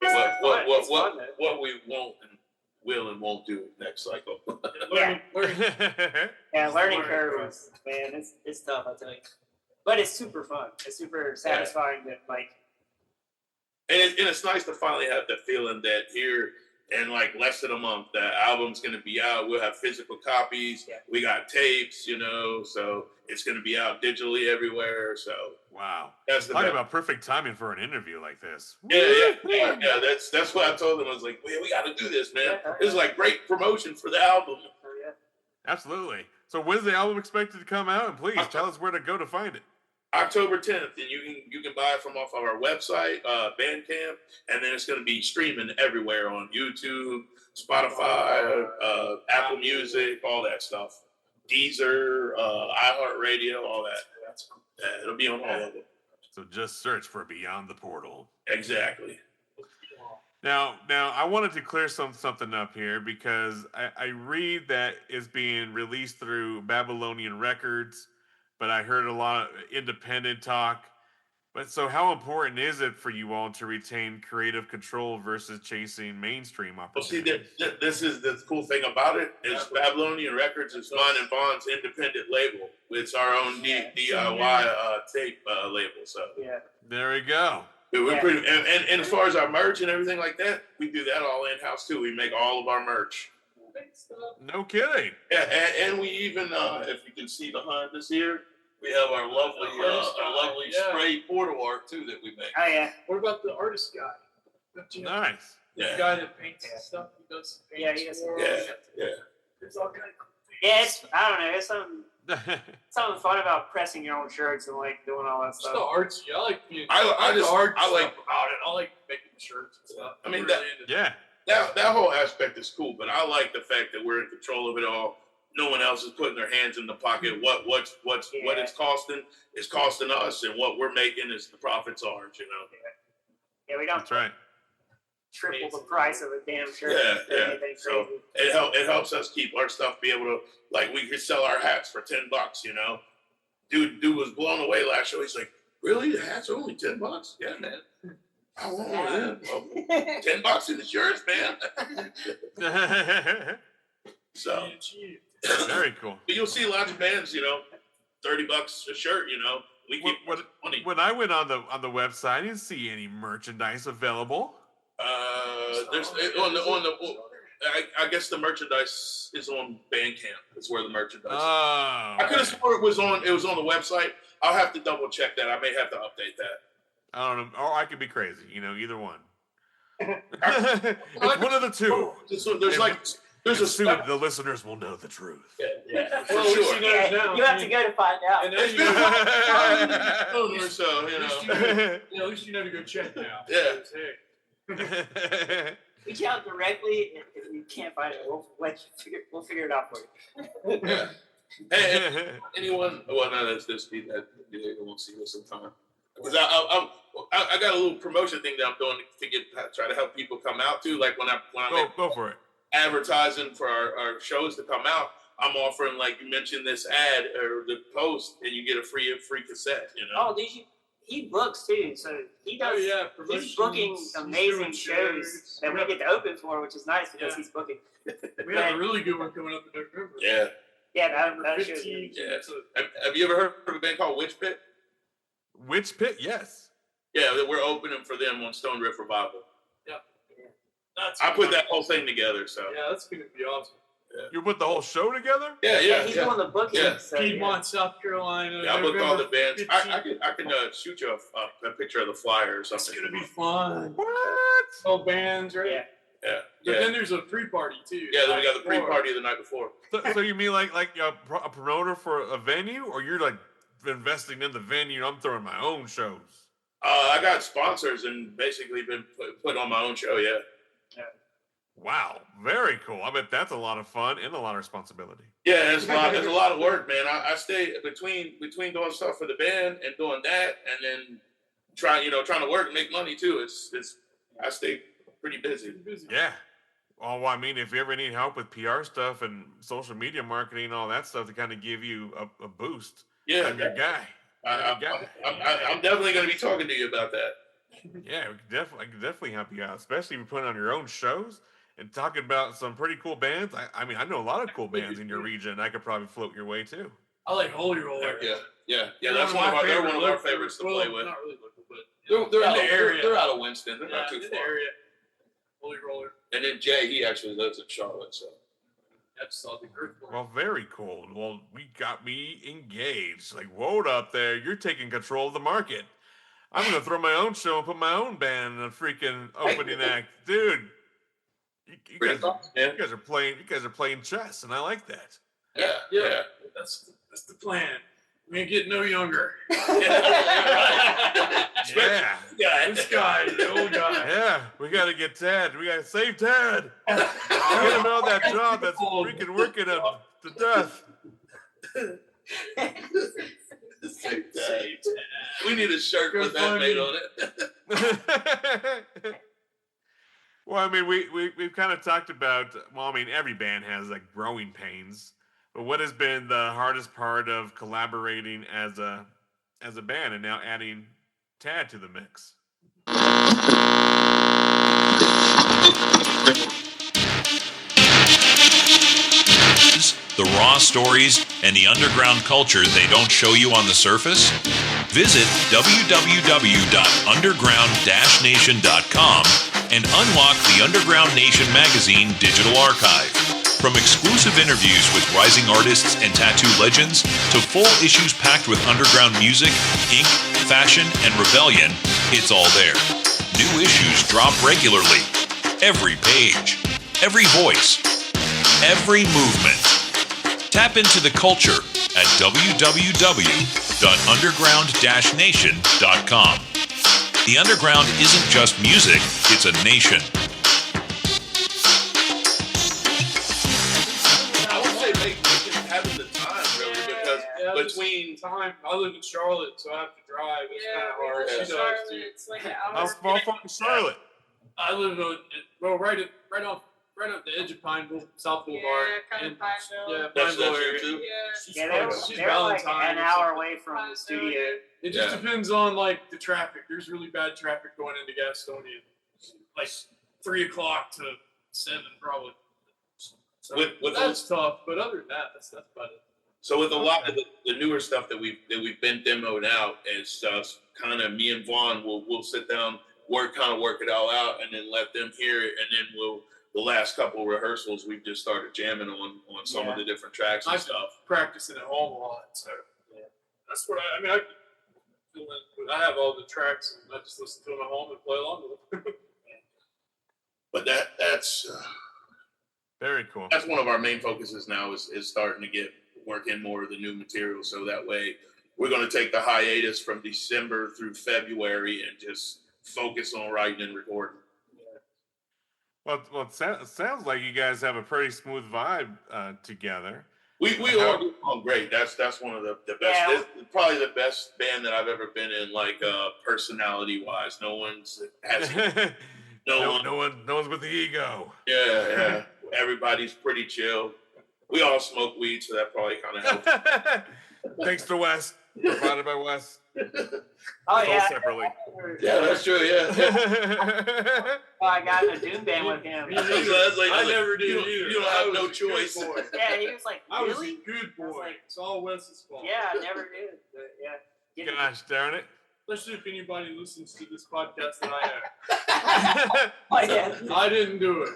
Speaker 3: What we won't and will and won't do next cycle.
Speaker 4: Learning curve was, man, it's tough, I'll tell you, but it's super fun. It's super satisfying that like.
Speaker 3: And it's nice to finally have the feeling that here in like less than a month, the album's going to be out. We'll have physical copies. Yeah. We got tapes, so it's going to be out digitally everywhere. So
Speaker 2: wow,
Speaker 3: that's
Speaker 2: talking about perfect timing for an interview like this.
Speaker 3: Yeah. That's what I told them. I was like, man, we got to do this, man. This is like great promotion for the album.
Speaker 2: Absolutely. So when's the album expected to come out? And please tell us where to go to find it.
Speaker 3: October 10th, and you can buy it from off of our website, Bandcamp, and then it's going to be streaming everywhere on YouTube, Spotify, Apple Music, all that stuff, Deezer, iHeartRadio, all that. That's cool. Yeah, it'll be on all of them.
Speaker 2: So just search for Beyond the Portal.
Speaker 3: Exactly.
Speaker 2: Now, I wanted to clear something up here because I read that it's being released through Babylonian Records. But I heard a lot of independent talk. But so how important is it for you all to retain creative control versus chasing mainstream opportunities?
Speaker 3: Well, see, this is the cool thing about it is Babylonian Records is Vaughn and Vaughn's independent label. It's our own DIY tape label. So
Speaker 2: there we go.
Speaker 3: We're pretty, and as far as our merch and everything like that, we do that all in-house too. We make all of our merch.
Speaker 2: No kidding.
Speaker 3: Yeah, and we even, if you can see behind us here, we have our lovely spray portal art too that we make.
Speaker 4: Oh yeah.
Speaker 5: What about the artist guy?
Speaker 2: Nice.
Speaker 3: Yeah.
Speaker 5: The guy that paints and stuff. He does.
Speaker 4: He does.
Speaker 3: Yeah.
Speaker 5: It's all kind of cool.
Speaker 4: Yeah, I don't know. It's something fun about pressing your own shirts and like doing all that stuff.
Speaker 5: It's the artsy. I like the
Speaker 3: art
Speaker 5: stuff
Speaker 3: like
Speaker 5: about it. I like making shirts and stuff.
Speaker 3: I mean That whole aspect is cool, but I like the fact that we're in control of it all. No one else is putting their hands in the pocket. What it's costing is costing us, and what we're making is the profits ours.
Speaker 4: Yeah, we don't.
Speaker 2: That's right.
Speaker 4: Triple the price of a damn shirt.
Speaker 3: Yeah. So it helps us keep our stuff. Be able to we could sell our hats for $10. Dude was blown away last show. He's like, "Really? The hats are only $10?" Yeah, man. I want one of them. $10 in insurance, man. So
Speaker 2: Very cool.
Speaker 3: But you'll see a lot of bands, $30 a shirt. We keep money.
Speaker 2: When I went on the website, I didn't see any merchandise available.
Speaker 3: There's on the. I guess the merchandise is on Bandcamp. That's where the merchandise.
Speaker 2: Oh,
Speaker 3: I could have sworn it was on the website. I'll have to double check that. I may have to update that.
Speaker 2: I don't know, or I could be crazy. Either one. It's one of the two.
Speaker 3: There's a
Speaker 2: soon the listeners will know the truth.
Speaker 3: Yeah, for
Speaker 5: Well,
Speaker 3: sure.
Speaker 4: You have to go to find out.
Speaker 5: And then you
Speaker 3: Or so,
Speaker 5: at least you know to go check now.
Speaker 3: Yeah.
Speaker 5: Hey.
Speaker 4: Reach out directly, and if you can't find it, we'll figure it out for you.
Speaker 3: Yeah. Hey, anyone? Well, no, that's be that they won't see this sometime. Because I got a little promotion thing that I'm doing to try to help people come out too. Like when I'm
Speaker 2: go for it.
Speaker 3: Advertising for our shows to come out, I'm offering, like you mentioned, this ad or the post, and you get a free cassette.
Speaker 4: Oh, he books too, so he does. He's booking amazing shows that we get to open for, which is nice because he's booking.
Speaker 5: We have a really good one coming up in November.
Speaker 3: Yeah.
Speaker 4: Yeah, that shows.
Speaker 3: Yeah. Have you ever heard of a band called Witch Pit?
Speaker 2: Witch Pit, yes.
Speaker 3: Yeah, we're opening for them on Stone Riff Revival.
Speaker 5: Yeah.
Speaker 3: I put that whole thing together, so.
Speaker 5: Yeah, that's going to be awesome.
Speaker 2: Yeah. You put the whole show together?
Speaker 3: Yeah.
Speaker 4: He's doing the booking.
Speaker 3: Yeah.
Speaker 4: So,
Speaker 5: Piedmont, South Carolina.
Speaker 3: Yeah, I booked all the bands.
Speaker 5: 15th.
Speaker 3: I can shoot you a picture of the flyer or something.
Speaker 5: It's going to be fun.
Speaker 2: What?
Speaker 5: All bands, right?
Speaker 4: Yeah.
Speaker 3: Yeah.
Speaker 5: But then there's a pre-party too.
Speaker 3: Yeah, then we got the pre-party the night before.
Speaker 2: So you mean like a promoter for a venue, or you're like investing in the venue? I'm throwing my own shows.
Speaker 3: I got sponsors and basically been put on my own show. Yeah.
Speaker 2: Wow, very cool. I bet that's a lot of fun and a lot of responsibility.
Speaker 3: Yeah, it's a lot of work, man. I stay between doing stuff for the band and doing that, and then trying to work and make money too. I stay pretty busy.
Speaker 2: Yeah. Well, I mean, if you ever need help with PR stuff and social media marketing and all that stuff to kind of give you a boost,
Speaker 3: Yeah,
Speaker 2: I'm your guy.
Speaker 3: I'm definitely going to be talking to you about that.
Speaker 2: Yeah, I can definitely help you out, especially if you're putting on your own shows and talking about some pretty cool bands. I mean, I know a lot of cool bands in your region. I could probably float your way too.
Speaker 5: I like Holy Roller.
Speaker 3: Yeah. That's they're one of our favorites to play with.
Speaker 5: Not really local, but
Speaker 3: They're in the area. They're out of Winston. They're not too
Speaker 5: in
Speaker 3: far.
Speaker 5: the area. Holy Roller.
Speaker 3: And then Jay, he actually lives in Charlotte, so.
Speaker 5: That's all the group.
Speaker 2: Well, very cool. Well, we got me engaged. Like, whoa up there, you're taking control of the market. I'm gonna throw my own show and put my own band in a freaking opening act, dude. You guys are playing chess, and I like that.
Speaker 3: Yeah.
Speaker 5: That's the plan. We ain't getting no younger.
Speaker 2: Yeah.
Speaker 5: This guy, the old guy.
Speaker 2: Yeah, we gotta get Ted. We gotta save Ted. Get him out of that job that's freaking working him to death.
Speaker 3: Save Ted. We need a shirt with that made on it.
Speaker 2: Well, I mean, we've kind of talked about. Well, I mean, every band has like growing pains. But what has been the hardest part of collaborating as a band and now adding Tad to the mix?
Speaker 1: The raw stories and the underground culture they don't show you on the surface? Visit www.underground-nation.com and unlock the Underground Nation magazine digital archive. From exclusive interviews with rising artists and tattoo legends to full issues packed with underground music, ink, fashion, and rebellion, it's all there. New issues drop regularly. Every page, every voice, every movement. Tap into the culture at www.underground-nation.com. The underground isn't just music, it's a nation.
Speaker 3: Having the time, really, because between
Speaker 5: time, I live in Charlotte, so I have to drive. It's kind of hard. She does too.
Speaker 6: It's like an hour.
Speaker 2: How far from Charlotte?
Speaker 5: I live right off the edge of Pineville, South Boulevard.
Speaker 6: Yeah, kind of Pineville.
Speaker 5: Yeah,
Speaker 3: That's
Speaker 5: Pineville area.
Speaker 3: too.
Speaker 6: Yeah.
Speaker 4: They're like an hour away from the studio.
Speaker 5: It just depends on like the traffic. There's really bad traffic going into Gastonia, like 3 o'clock to 7 probably. So
Speaker 3: with
Speaker 5: that's tough, but other than that, that's about it.
Speaker 3: So with a lot of the newer stuff that we've been demoed out, it's kind of me and Vaughn we'll sit down, work it all out, and then let them hear it, and then the last couple of rehearsals we've just started jamming on some of the different tracks and stuff.
Speaker 5: Practicing at home a lot, so that's what I have all the tracks and I just listen to them at home and play along with them.
Speaker 3: But that's
Speaker 1: very cool.
Speaker 3: That's one of our main focuses now is starting to work in more of the new material. So that way we're going to take the hiatus from December through February and just focus on writing and recording.
Speaker 1: Well, it sounds like you guys have a pretty smooth vibe together.
Speaker 3: We all get along great. That's one of the best. Yeah. It's probably the best band that I've ever been in, like personality wise. No one's with the ego. Yeah. Everybody's pretty chill. We all smoke weed, so that probably kind of helps.
Speaker 1: Thanks to Wes. Provided by Wes.
Speaker 4: Oh yeah.
Speaker 1: Separately.
Speaker 3: Yeah, that's true. Yeah.
Speaker 4: I got in a doom band with him.
Speaker 5: I never did either.
Speaker 3: You don't have no choice.
Speaker 4: Yeah, he was like, really?
Speaker 5: I was a good boy. It's all Wes's fault.
Speaker 4: Yeah, I never did. But yeah.
Speaker 1: Gosh darn it.
Speaker 5: Especially if anybody listens to this podcast that I have.
Speaker 4: Oh, yeah.
Speaker 5: I didn't do it.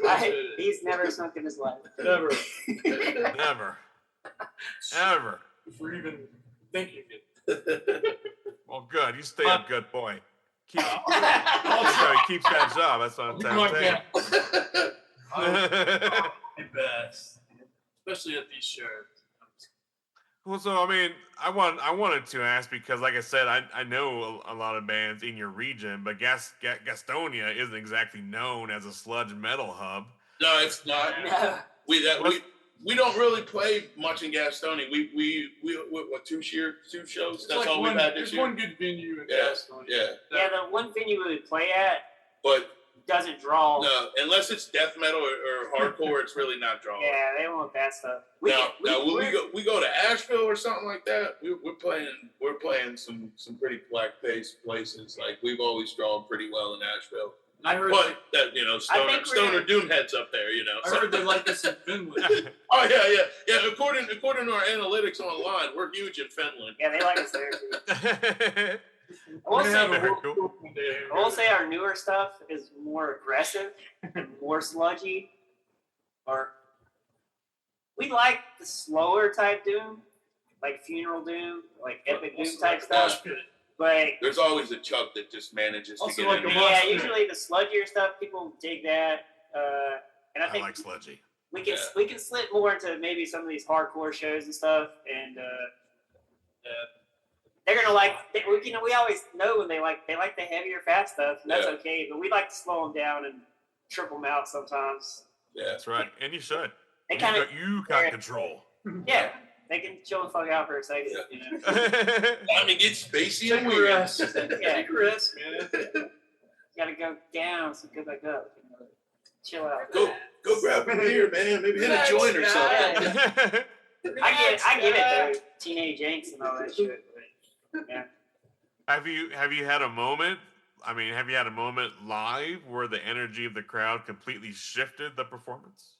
Speaker 4: He's never smoked in his life.
Speaker 5: Never.
Speaker 1: Never. Ever.
Speaker 5: If we're even thinking it.
Speaker 1: Well, good. You stay a good boy. Keeps that job. That's what I'm saying.
Speaker 5: The best. Especially at these shows.
Speaker 1: Well, so I mean, I wanted to ask because, like I said, I know a lot of bands in your region, but Gastonia isn't exactly known as a sludge metal hub.
Speaker 3: No, it's not. No. We don't really play much in Gastonia. We what two shows? That's all we've had this year.
Speaker 5: There's one good venue in Gastonia.
Speaker 3: Yeah.
Speaker 4: Yeah, the one venue we would play at,
Speaker 3: but
Speaker 4: doesn't draw.
Speaker 3: No, unless it's death metal or hardcore, it's really not drawing.
Speaker 4: Yeah, they don't want that stuff.
Speaker 3: We go to Asheville or something like that. We're playing some pretty black-paced places. Like we've always drawn pretty well in Asheville.
Speaker 5: I heard
Speaker 3: that Stoner Doomhead's up there.
Speaker 5: I heard they like us in Finland.
Speaker 3: Oh yeah. According to our analytics online, we're huge in Finland.
Speaker 4: Yeah, they like us there too. I will say our newer stuff is more aggressive, more sludgy. We like the slower type doom, like funeral doom, like epic doom type stuff. But
Speaker 3: there's always a chunk that just manages to get
Speaker 5: like
Speaker 3: in.
Speaker 4: Yeah, usually the sludgier stuff, people dig that. And I think
Speaker 1: like sludgy.
Speaker 4: We can slip more into maybe some of these hardcore shows and stuff, and they're gonna like. We always know when they like the heavier, fast stuff, and that's okay. But we like to slow them down and trip them out sometimes.
Speaker 3: Yeah,
Speaker 1: that's right, and you should.
Speaker 4: You
Speaker 1: got control.
Speaker 4: Yeah. They can chill the fuck out for a second.
Speaker 3: Yeah. You know? I mean, get spacey and weird.
Speaker 4: Take a rest, man. You gotta go down, so go back up. Chill out.
Speaker 3: Go grab a beer, man. Maybe hit a joint or something.
Speaker 4: I get it though. Teenage angst and all that shit. But, yeah.
Speaker 1: Have you had a moment? I mean, have you had a moment live where the energy of the crowd completely shifted the performance?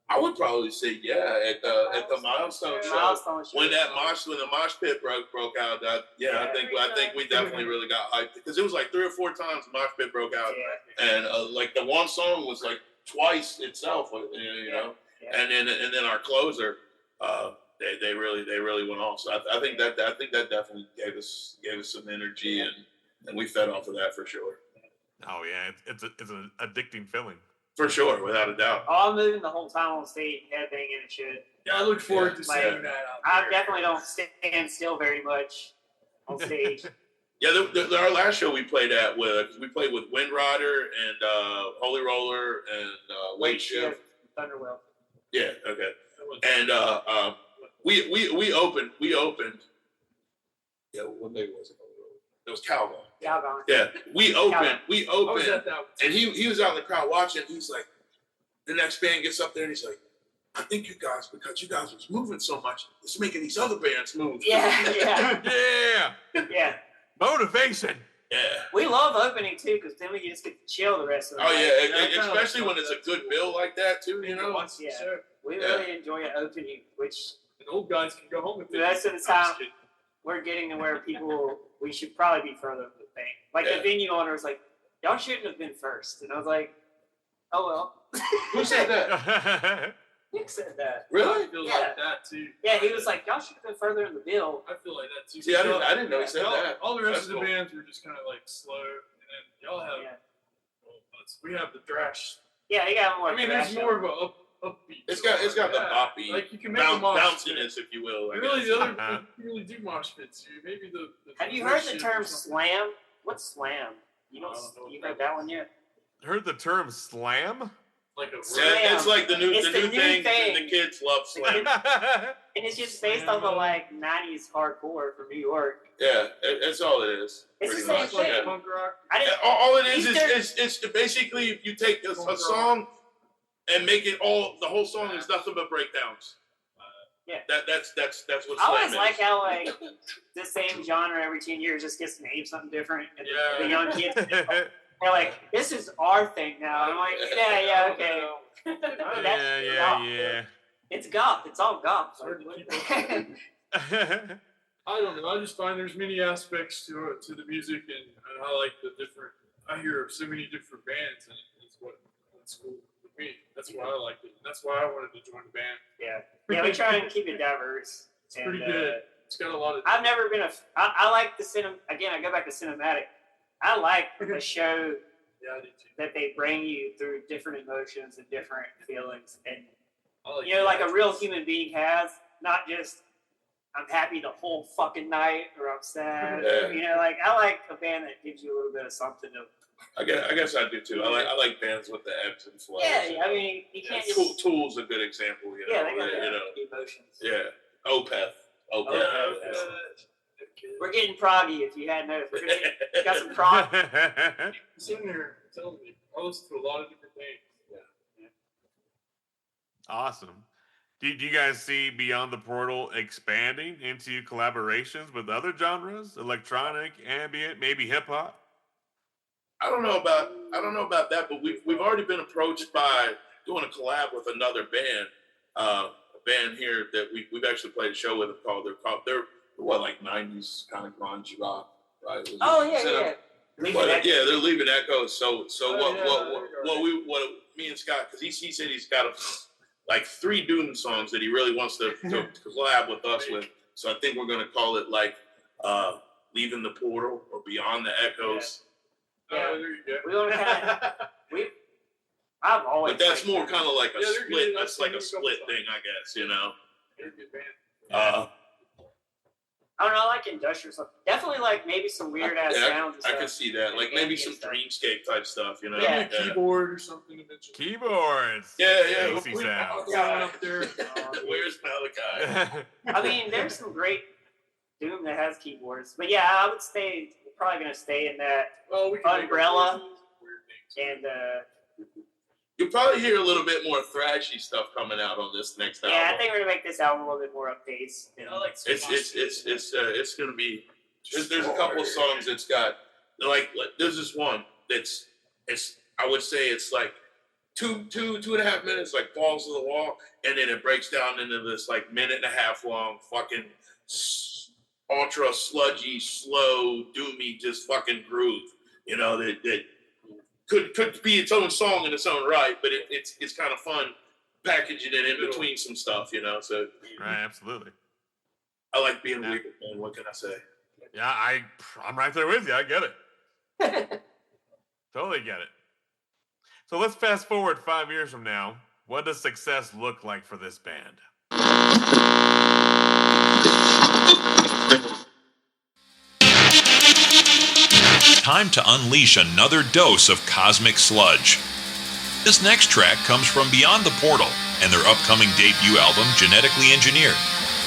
Speaker 3: I would probably say at the Milestone show when the mosh pit broke out. I think we definitely really got hyped because it was like 3 or 4 times the mosh pit broke out, and like the one song was like twice itself, you know. And then our closer, they really went off. So I think that definitely gave us some energy, and we fed off of that for sure.
Speaker 1: Oh yeah, it's an addicting feeling.
Speaker 3: For sure, without a doubt.
Speaker 4: Oh, I'm moving the whole time on stage, headbanging and shit.
Speaker 5: Yeah, I look forward to seeing that.
Speaker 4: I definitely don't stand still very much on stage.
Speaker 3: Yeah, our last show we played with Wind Rider and Holy Roller and Weight Shift.
Speaker 4: Thunderwell.
Speaker 3: Yeah, okay. And we opened. Yeah, what maybe was it? It was Calgon. Yeah, we opened, and he was out in the crowd watching. He's like, the next band gets up there and he's like, I think because you guys was moving so much, it's making these other bands move.
Speaker 4: Yeah.
Speaker 1: Yeah. Motivation.
Speaker 3: Yeah.
Speaker 4: We love opening too, because then we can just get to chill the rest of the
Speaker 3: Oh
Speaker 4: night.
Speaker 3: yeah, especially when it's a good bill like that too. You know.
Speaker 5: Once,
Speaker 4: Yeah.
Speaker 5: sure.
Speaker 4: We really enjoy opening, which
Speaker 5: And old guys can go home with
Speaker 4: the
Speaker 5: it.
Speaker 4: rest of the time we're getting to where we should probably be further with the thing. Like the venue owner was like, y'all shouldn't have been first. And I was like, oh well.
Speaker 3: Who said that?
Speaker 4: Nick said that.
Speaker 3: Really?
Speaker 5: I feel
Speaker 4: Yeah.
Speaker 5: like that too.
Speaker 4: Yeah, he was like, y'all should have been further in the bill.
Speaker 5: I feel like that too.
Speaker 3: See, I didn't know he said that.
Speaker 5: All the rest
Speaker 3: That's
Speaker 5: of the
Speaker 3: cool.
Speaker 5: bands were just kind of like slow, and then y'all have.
Speaker 4: Yeah.
Speaker 5: We have the thrash.
Speaker 4: Yeah, he got more.
Speaker 5: I mean, there's more of a upbeat.
Speaker 3: It's got the boppy,
Speaker 5: Like you can make a mosh pit.
Speaker 3: bounciness, if you will. I
Speaker 5: Really,
Speaker 3: guess.
Speaker 5: the other you really do mosh pits. Maybe the
Speaker 4: Have you heard the
Speaker 5: shit
Speaker 4: term
Speaker 5: or something.
Speaker 4: slam? What's slam? You
Speaker 5: I
Speaker 4: don't.
Speaker 5: don't know what
Speaker 4: You
Speaker 5: that
Speaker 4: heard that one yet?
Speaker 1: Heard the term slam?
Speaker 5: Like a
Speaker 3: Yeah, it's like the new
Speaker 4: It's the new
Speaker 3: thing.
Speaker 4: thing.
Speaker 3: The kids love slam.
Speaker 4: And it's just based on the like '90s hardcore from New York.
Speaker 3: Yeah, that's all it is.
Speaker 4: It's
Speaker 3: pretty
Speaker 4: the same
Speaker 3: much.
Speaker 5: like
Speaker 4: thing.
Speaker 3: Yeah.
Speaker 5: punk rock.
Speaker 4: I didn't.
Speaker 3: All it is
Speaker 4: Easter-
Speaker 3: it's basically you take a song and make it all. The whole song is nothing but breakdowns.
Speaker 4: Yeah.
Speaker 3: That's what
Speaker 4: I
Speaker 3: slam
Speaker 4: always
Speaker 3: is.
Speaker 4: like how like the same genre every 10 years just gets named something different, and
Speaker 5: Yeah.
Speaker 4: the young kids they're like, "This is our thing now." I'm like, "Yeah, okay."
Speaker 1: Yeah.
Speaker 4: It's goth. It's all goth.
Speaker 5: It's hard to keep I don't know. I just find there's many aspects to the music, and I like the different. I hear so many different bands, and that's cool with me. That's why I like it. That's why I wanted to join the band.
Speaker 4: Yeah, we try and keep it diverse.
Speaker 5: It's pretty good. It's got a lot of.
Speaker 4: I've never been I like the again, I go back to cinematic. I like a show
Speaker 5: Yeah, I do too.
Speaker 4: that they bring you through different emotions and different feelings, and
Speaker 5: I like
Speaker 4: you know, like a real human being has, not just I'm happy the whole fucking night or I'm sad.
Speaker 3: Yeah.
Speaker 4: You know, like I like a band that gives you a little bit of something to.
Speaker 3: I guess I do too. I like bands with the ebbs and flows.
Speaker 4: Yeah, I mean, you can't just.
Speaker 3: Tool's a good example. You know,
Speaker 4: Yeah, they got
Speaker 3: you know.
Speaker 4: emotions.
Speaker 3: Yeah, Opeth.
Speaker 4: We're getting proggy if you hadn't noticed. We got some prog.
Speaker 5: Sitting there telling me I listen to a lot of different things. Yeah.
Speaker 1: Awesome. Do you guys see Beyond the Portal expanding into collaborations with other genres, electronic, ambient, maybe hip hop?
Speaker 3: I don't know about that, but we've already been approached by doing a collab with another band, a band here that we've actually played a show with. They're what, like 90s kind of grunge rock, right?
Speaker 4: Oh yeah.
Speaker 3: They're leaving Echoes. So
Speaker 5: Oh,
Speaker 3: what me and Scott, because he said he's got like 3 Doom songs that he really wants to collab with us with. So I think we're gonna call it like Leaving the Portal or Beyond the Echoes.
Speaker 4: Yeah.
Speaker 5: Oh, there you go.
Speaker 4: We want to kind of. I've always.
Speaker 3: But that's
Speaker 4: liked
Speaker 3: more
Speaker 4: them.
Speaker 3: kind of like a
Speaker 5: Yeah, they're
Speaker 3: split.
Speaker 5: good.
Speaker 3: That's
Speaker 5: I've
Speaker 3: like
Speaker 5: seen
Speaker 3: a
Speaker 5: them a couple
Speaker 3: split thing, I guess. You know.
Speaker 5: They're a good band.
Speaker 4: I don't know, I like industrial stuff. Definitely like maybe some weird ass sounds. And
Speaker 3: I
Speaker 4: stuff.
Speaker 3: could see that. Like maybe some
Speaker 4: Ambient stuff.
Speaker 3: dreamscape type stuff. You know.
Speaker 4: Yeah.
Speaker 5: Maybe a keyboard or something eventually.
Speaker 1: Keyboards.
Speaker 3: Yeah.
Speaker 1: Tasty sounds.
Speaker 5: Yeah, up there.
Speaker 3: Where's Malachi?
Speaker 4: I mean, there's some great Doom that has keyboards, but yeah, I would stay. We're probably gonna stay in that
Speaker 5: Oh, we can make
Speaker 4: Umbrella.
Speaker 5: weird things.
Speaker 4: and
Speaker 3: You'll probably hear a little bit more thrashy stuff coming out on this next album.
Speaker 4: yeah, I think we're gonna make this album a little bit more up pace.
Speaker 5: I like
Speaker 3: It's gonna be. There's a couple of songs that's got like there's this one that's I would say it's like two and a half minutes, like balls to the wall, and then it breaks down into this like minute and a half long fucking ultra sludgy, slow, doomy, just fucking groove. You know that could be its own song in its own right, but it's kind of fun packaging it in between some stuff. You know, so
Speaker 1: Right, absolutely.
Speaker 3: I like being weird, man. What can I say?
Speaker 1: Yeah, I'm right there with you. I get it. Totally get it. So let's fast forward 5 years from now. What does success look like for this band? Time to unleash another dose of cosmic sludge. This next track comes from Beyond the Portal and their upcoming debut album, Genetically Engineered.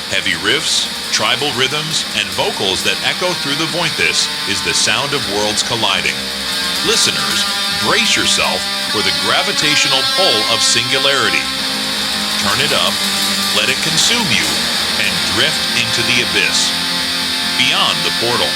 Speaker 1: Heavy riffs, tribal rhythms, and vocals that echo through the vointhus is the sound of worlds colliding. Listeners, brace yourself for the gravitational pull of Singularity. Turn it up, let it consume you, and drift into the abyss. Beyond the Portal.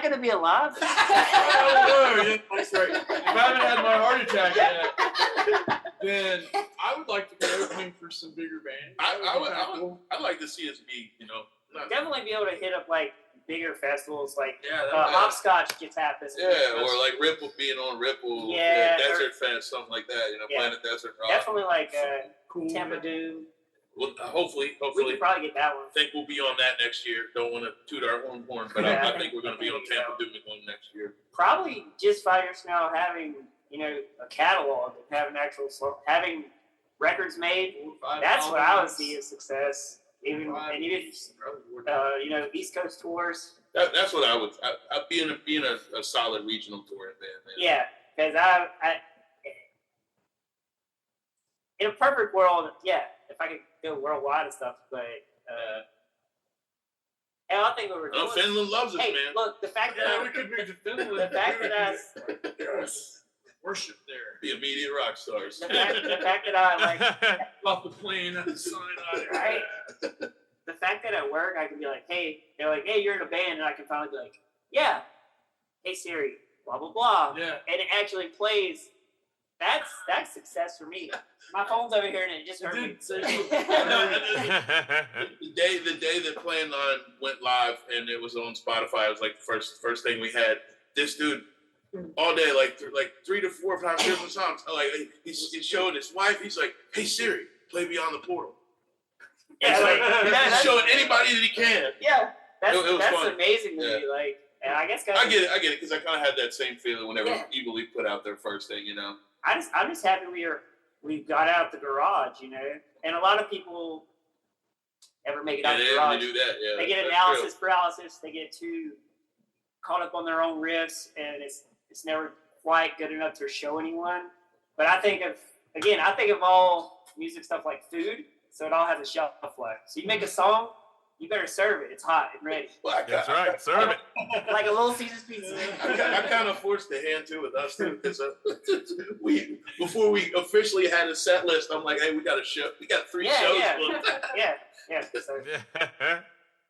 Speaker 4: going to be alive?
Speaker 5: Oh, that's right. If I haven't had my heart attack yet, then I would like to be opening for some bigger bands.
Speaker 3: I'd like to see us be,
Speaker 4: Definitely be able to hit up like bigger festivals like
Speaker 3: Yeah,
Speaker 4: Hopscotch gets happen.
Speaker 3: Yeah, or like Ripple being on Ripple, Desert Fest, something like that. Planet Desert Rock.
Speaker 4: Definitely like
Speaker 5: cool.
Speaker 4: Tampa Doom.
Speaker 3: Well, hopefully,
Speaker 4: We could probably get that one.
Speaker 3: I think we'll be on that next year. Don't want to toot our own horn, but I think we're going to be on Tampa Doom one next year.
Speaker 4: Probably just 5 years from now, having a catalog and having records made. That's what I would see as success. Even East Coast tours.
Speaker 3: That's what I would. Being a solid regional touring band. Man.
Speaker 4: Yeah, because I in a perfect world, if I could go worldwide and stuff, but and I think what we're doing.
Speaker 3: Finland loves us, man.
Speaker 4: Look, the fact that
Speaker 5: we could move to Finland.
Speaker 4: the fact that I
Speaker 5: worship there.
Speaker 3: The immediate rock stars.
Speaker 4: the fact that I like
Speaker 5: off the plane at the Sinai.
Speaker 4: right. The fact that at work I can be like, hey, they're like, hey, you're in a band, and I can finally be like, yeah, hey Siri, blah blah blah,
Speaker 5: Yeah.
Speaker 4: and it actually plays. That's success for me. My phone's over here and it just hurt me.
Speaker 3: The day that Plan 9 went live and it was on Spotify, it was like the first thing we had. This dude all day, like 3 to 4 or 5 different songs. Like he showed his wife. He's like, "Hey Siri, play Beyond the Portal."
Speaker 4: Yeah,
Speaker 3: he's showing anybody that he can.
Speaker 4: Yeah, that's
Speaker 3: fun.
Speaker 4: amazing to me. Like, and I guess
Speaker 3: I get it because I kind of had that same feeling whenever Evil Leaf put out their first thing.
Speaker 4: I'm just happy we got out the garage, and a lot of people ever make it out the garage.
Speaker 3: They do that. Yeah,
Speaker 4: they get analysis paralysis. They get too caught up on their own riffs, and it's never quite good enough to show anyone. But I think of all music stuff like food, so it all has a shelf life. So you make a song, you better serve it. It's hot and ready.
Speaker 1: That's right. Serve it.
Speaker 4: Like a Little Caesars pizza.
Speaker 3: I kind of forced the hand too with us too because before we officially had a set list, I'm like, hey, we got a show. We got 3 shows.
Speaker 4: Yeah. So,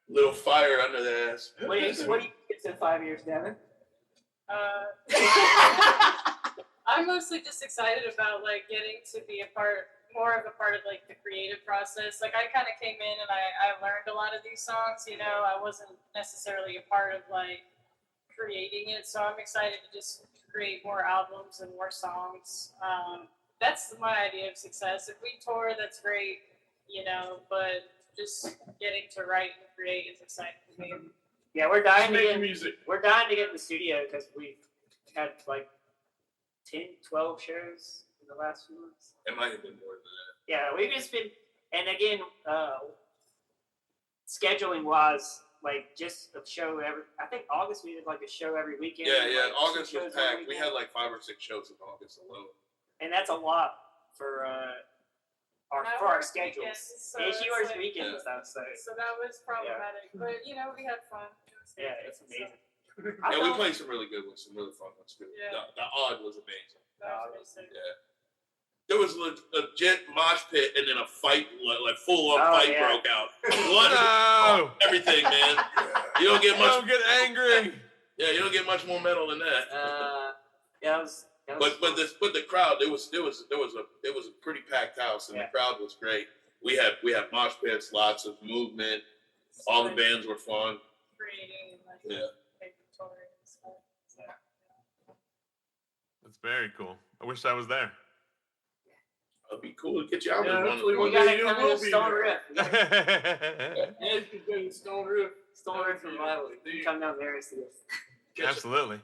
Speaker 3: little fire under the ass.
Speaker 4: what do you get to 5 years, Devin?
Speaker 6: I'm mostly just excited about like getting to be more of a part of like the creative process. Like I kind of came in and I learned a lot of these songs. I wasn't necessarily a part of like creating it, so I'm excited to just create more albums and more songs. That's my idea of success. If we tour, that's great, but just getting to write and create is exciting for me.
Speaker 4: Yeah, we're dying to get
Speaker 5: music.
Speaker 4: We're dying to get in the studio because we've had like 10, 12 shows in the last few months.
Speaker 3: It might have been more than that.
Speaker 4: Yeah, we've just been, and again, scheduling wise, like just a show I think August we did like a show every weekend.
Speaker 3: Yeah.
Speaker 4: Like
Speaker 3: August was packed. We had like 5 or 6 shows in August alone.
Speaker 4: And that's a lot for our schedules.
Speaker 6: Weekends, so
Speaker 4: it's yours
Speaker 6: like,
Speaker 4: weekend and stuff. So
Speaker 6: that was problematic, but we had fun.
Speaker 4: it's amazing.
Speaker 3: Yeah, we played some really good ones, some really fun ones too.
Speaker 6: Yeah.
Speaker 3: The Odd was amazing.
Speaker 6: That was really sick.
Speaker 3: Yeah. There was a legit mosh pit and then a fight, like full-on fight broke out. Blood, everything, man. You don't get much.
Speaker 1: Don't get angry.
Speaker 3: Yeah, you don't get much more metal than that.
Speaker 4: That was
Speaker 3: but the crowd, it was a pretty packed house, and the crowd was great. We had mosh pits, lots of movement. All the bands were fun.
Speaker 6: Creating
Speaker 1: That's very cool. I wish I was there.
Speaker 3: It'd be cool to get you out there.
Speaker 4: We got to come to Stone Riff.
Speaker 5: Yeah, you can go to Stone Riff.
Speaker 4: Stone Riff from Iowa. You can come down there and see us.
Speaker 1: Absolutely.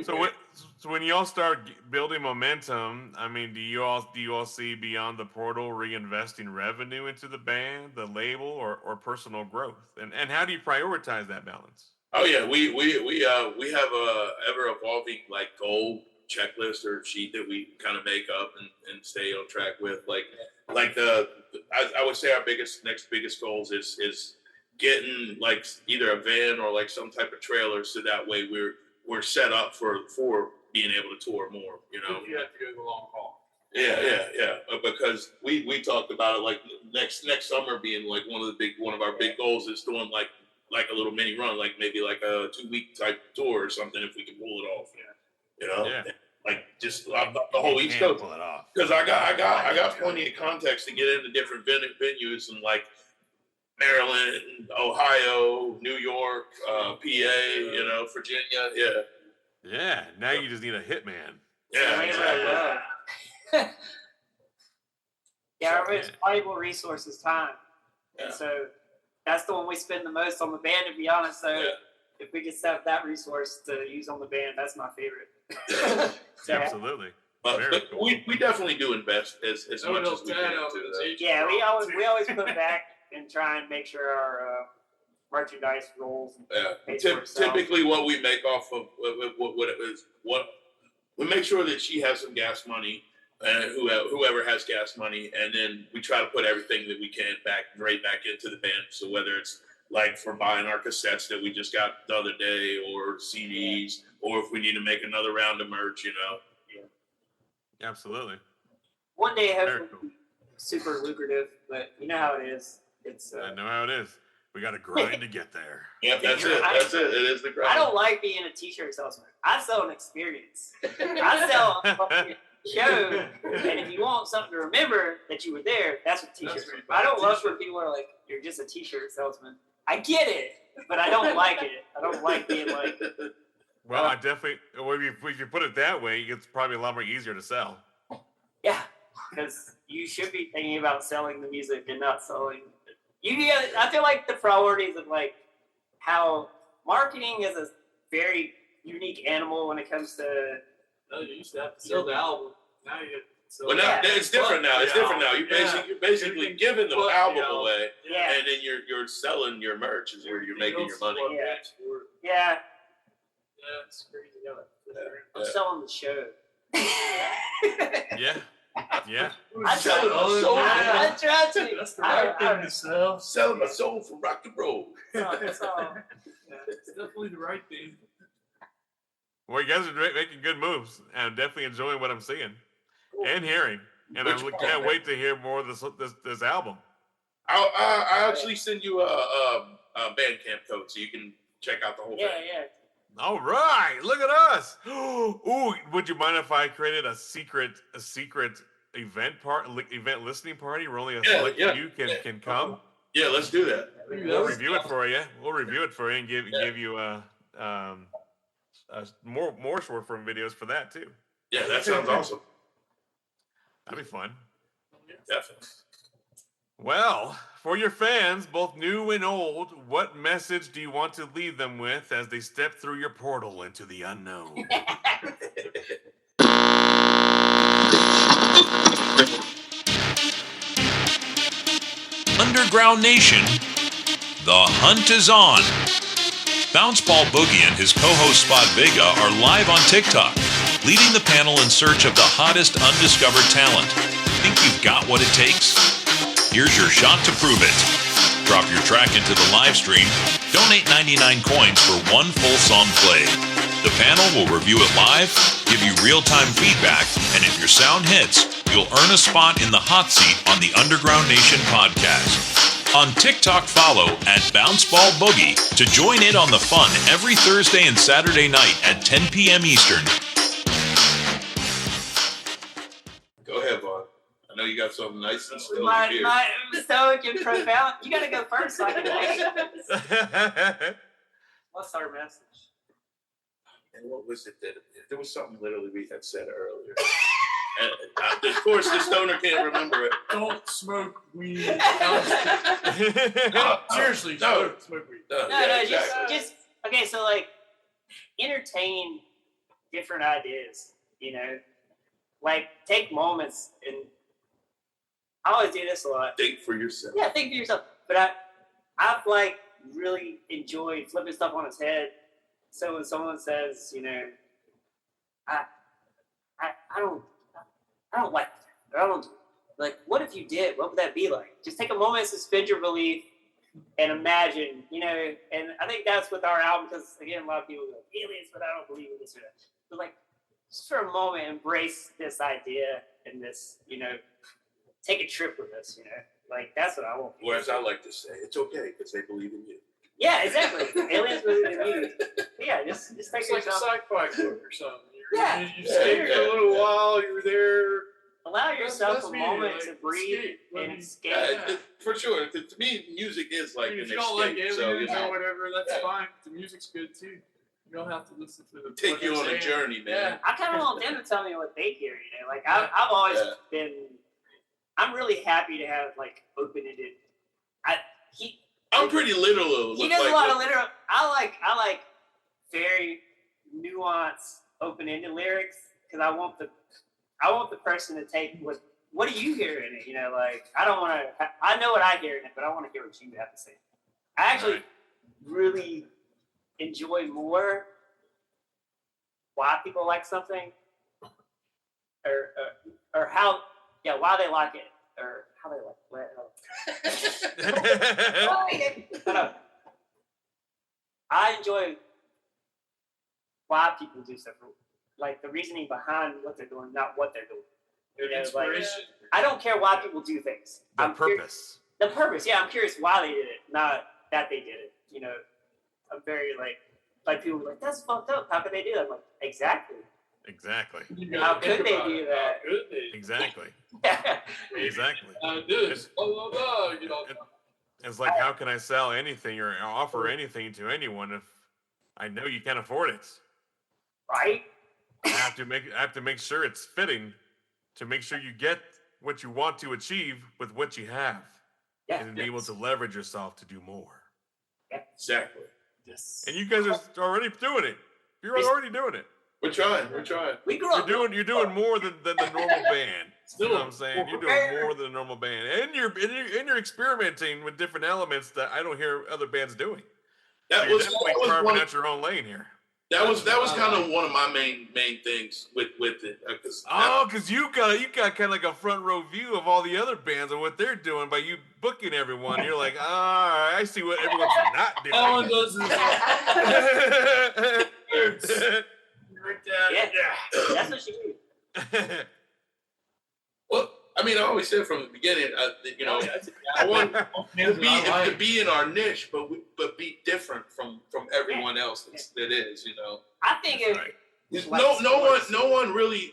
Speaker 1: So when y'all start building momentum, I mean, do you all see Beyond the Portal reinvesting revenue into the band, the label, or personal growth? And how do you prioritize that balance?
Speaker 3: Oh yeah, we have a ever evolving like goal checklist or sheet that we kind of make up and stay on track with. I would say our next biggest goals is getting like either a van or like some type of trailer, so that way we're set up for being able to tour more.
Speaker 5: You have to go the long haul.
Speaker 3: Yeah. Because we talked about it like next summer being like one of our big goals is doing like like a little mini run, like maybe like a 2-week type tour or something if we can pull it off. You know, like just the whole East Coast.
Speaker 2: Pull it off.
Speaker 3: Because I got plenty of context to get into different venues and like Maryland, Ohio, New York, PA, you know, Virginia. Yeah.
Speaker 2: Yeah. Now you just need a hitman.
Speaker 3: Yeah. Exactly.
Speaker 4: Yeah, our most valuable resource is time.
Speaker 3: Yeah.
Speaker 4: And so that's the one we spend the most on the band, to be honest. So if we could set that resource to use on the band, that's my favorite.
Speaker 2: Absolutely.
Speaker 3: But cool. we definitely do invest as much as we can.
Speaker 4: Yeah, we always put back and try and make sure our merchandise rolls.
Speaker 3: Typically, what we make off of what we make sure that she has some gas money, and whoever has gas money, and then we try to put everything that we can right back into the band. So whether it's like for buying our cassettes that we just got the other day, or CDs, or if we need to make another round of merch, you know.
Speaker 2: Absolutely.
Speaker 4: One day, hopefully, super lucrative, but you know how it is.
Speaker 2: I know how it is. We got to grind to get there.
Speaker 3: Yeah, that's it. That's it. It is the grind.
Speaker 4: I don't like being a t-shirt salesman. I sell an experience. I sell a fucking show, and if you want something to remember that you were there, that's what t-shirts are. I don't love when people are like, "You're just a t-shirt salesman." I get it, but I don't like it. I don't like being like.
Speaker 2: Well, I definitely. Well, if you put it that way, it's probably a lot more easier to sell.
Speaker 4: Yeah, because you should be thinking about selling the music and not selling. I feel like the priorities of like how marketing is a very unique animal when it comes to.
Speaker 5: No, you used to have to sell the album. Now you.
Speaker 3: Well, now it's different now. It's different now. You're basically giving the album away, and then you're selling your merch is where you're making your money.
Speaker 4: Yeah.
Speaker 5: Yeah, it's crazy.
Speaker 4: I'm selling the show.
Speaker 2: Yeah.
Speaker 4: I try to.
Speaker 5: That's the right thing to sell.
Speaker 3: Selling my soul for rock and roll.
Speaker 5: It's definitely the right thing.
Speaker 2: Well, you guys are making good moves, and I'm definitely enjoying what I'm seeing and hearing. And I can't wait to hear more of this album.
Speaker 3: I'll actually send you a Bandcamp code so you can check out the whole thing.
Speaker 4: Yeah.
Speaker 2: All right, look at us. Ooh, would you mind if I created a secret event listening party where only a select few can come?
Speaker 3: Yeah, let's do that.
Speaker 2: We'll review it for you. And give you more short form videos for that too.
Speaker 3: Yeah, that sounds awesome.
Speaker 2: That'd be fun.
Speaker 3: Yeah, definitely.
Speaker 1: Well, for your fans, both new and old, what message do you want to leave them with as they step through your portal into the unknown? Underground Nation, the hunt is on. Bounce Ball Boogie and his co-host Spot Vega are live on TikTok, leading the panel in search of the hottest undiscovered talent. Think you've got what it takes? Here's your shot to prove it. Drop your track into the live stream, donate 99 coins for one full song played. The panel will review it live, give you real-time feedback, and if your sound hits, you'll earn a spot in the hot seat on the Underground Nation podcast. On TikTok, follow @BounceBall Boogie to join in on the fun every Thursday and Saturday night at 10 p.m. Eastern.
Speaker 3: Go ahead, Vaughn. I know you got something nice and still here.
Speaker 4: My stoic and profound. You got to go first so I can wait. What's our message?
Speaker 3: And what was it that there was something literally we had said earlier? And, of course, the stoner can't remember it.
Speaker 5: Don't smoke weed. Seriously,
Speaker 3: no.
Speaker 5: Smoke weed.
Speaker 3: No,
Speaker 4: just okay. So like, entertain different ideas. You know, like take moments, and I always do this a lot.
Speaker 3: Think for yourself.
Speaker 4: Yeah, think for yourself. But I've like really enjoyed flipping stuff on its head. So when someone says, you know, I don't like that. I don't like. What if you did? What would that be like? Just take a moment, suspend your belief, and imagine. You know, and I think that's with our album because again, a lot of people go aliens, but I don't believe in this or that. But like, just for a moment, embrace this idea and this. You know, take a trip with us. You know, like that's what I want.
Speaker 3: Or as I like to say, it's okay because they believe in you.
Speaker 4: Yeah, exactly. Aliens with immunity. Yeah, just take
Speaker 5: It's like a
Speaker 4: yourself.
Speaker 5: sci-fi book or something.
Speaker 4: Yeah.
Speaker 5: You stayed for a little while. You were there.
Speaker 4: Allow yourself
Speaker 5: That's
Speaker 4: a
Speaker 5: me,
Speaker 4: moment
Speaker 5: like,
Speaker 4: to breathe
Speaker 5: escape.
Speaker 4: and escape.
Speaker 3: For sure. To me, music is like
Speaker 5: If
Speaker 3: an
Speaker 5: you don't like
Speaker 3: escape.
Speaker 5: aliens
Speaker 3: So
Speaker 5: or whatever, that's
Speaker 3: Yeah.
Speaker 5: fine. The music's good too. You don't have to listen to the
Speaker 3: take you on a journey, man.
Speaker 4: I kind of want them to tell me what they hear. Like I've always been. I'm really happy to have like open-ended.
Speaker 3: I'm pretty literal.
Speaker 4: He does a lot of literal. I like very nuanced, open-ended lyrics because I want the person to take what do you hear in it? Like I don't want to. I know what I hear in it, but I want to hear what you have to say. I actually really enjoy more why people like something, or how why they like it, or how they like it. I enjoy why people do stuff, like the reasoning behind what they're doing, not what they're doing.
Speaker 5: Inspiration.
Speaker 4: I don't care why people do things.
Speaker 1: The purpose.
Speaker 4: The purpose, yeah. I'm curious why they did it, not that they did it. I'm very like people are like, that's fucked up. How could they do that? I'm like, exactly.
Speaker 1: Exactly.
Speaker 4: How could they do that?
Speaker 5: How could they?
Speaker 1: Exactly. Exactly.
Speaker 5: This. Blah, blah, blah,
Speaker 1: It's like, how can I sell anything or offer anything to anyone if I know you can't afford it?
Speaker 4: Right?
Speaker 1: I have to make sure it's fitting to make sure you get what you want to achieve with what you have.
Speaker 4: Yeah.
Speaker 1: And be able to leverage yourself to do more.
Speaker 3: Exactly.
Speaker 4: Yes.
Speaker 1: And you guys are already doing it. You're already doing it.
Speaker 3: We're trying.
Speaker 4: We grew up.
Speaker 1: You're doing more than the normal band. You know what I'm saying? You're doing more than a normal band, and you're experimenting with different elements that I don't hear other bands doing.
Speaker 3: That
Speaker 1: You're
Speaker 3: was
Speaker 1: definitely carving out your own lane here.
Speaker 3: That was kind of one of my main things with it.
Speaker 1: Because you got kind of like a front row view of all the other bands and what they're doing by you booking everyone. You're like, I see what everyone's not doing.
Speaker 5: All one does is
Speaker 4: Yeah. That's what she did.
Speaker 3: Well, I mean, I always said from the beginning, I want to be in our niche, but be different from everyone else that is.
Speaker 4: I think
Speaker 3: No one really.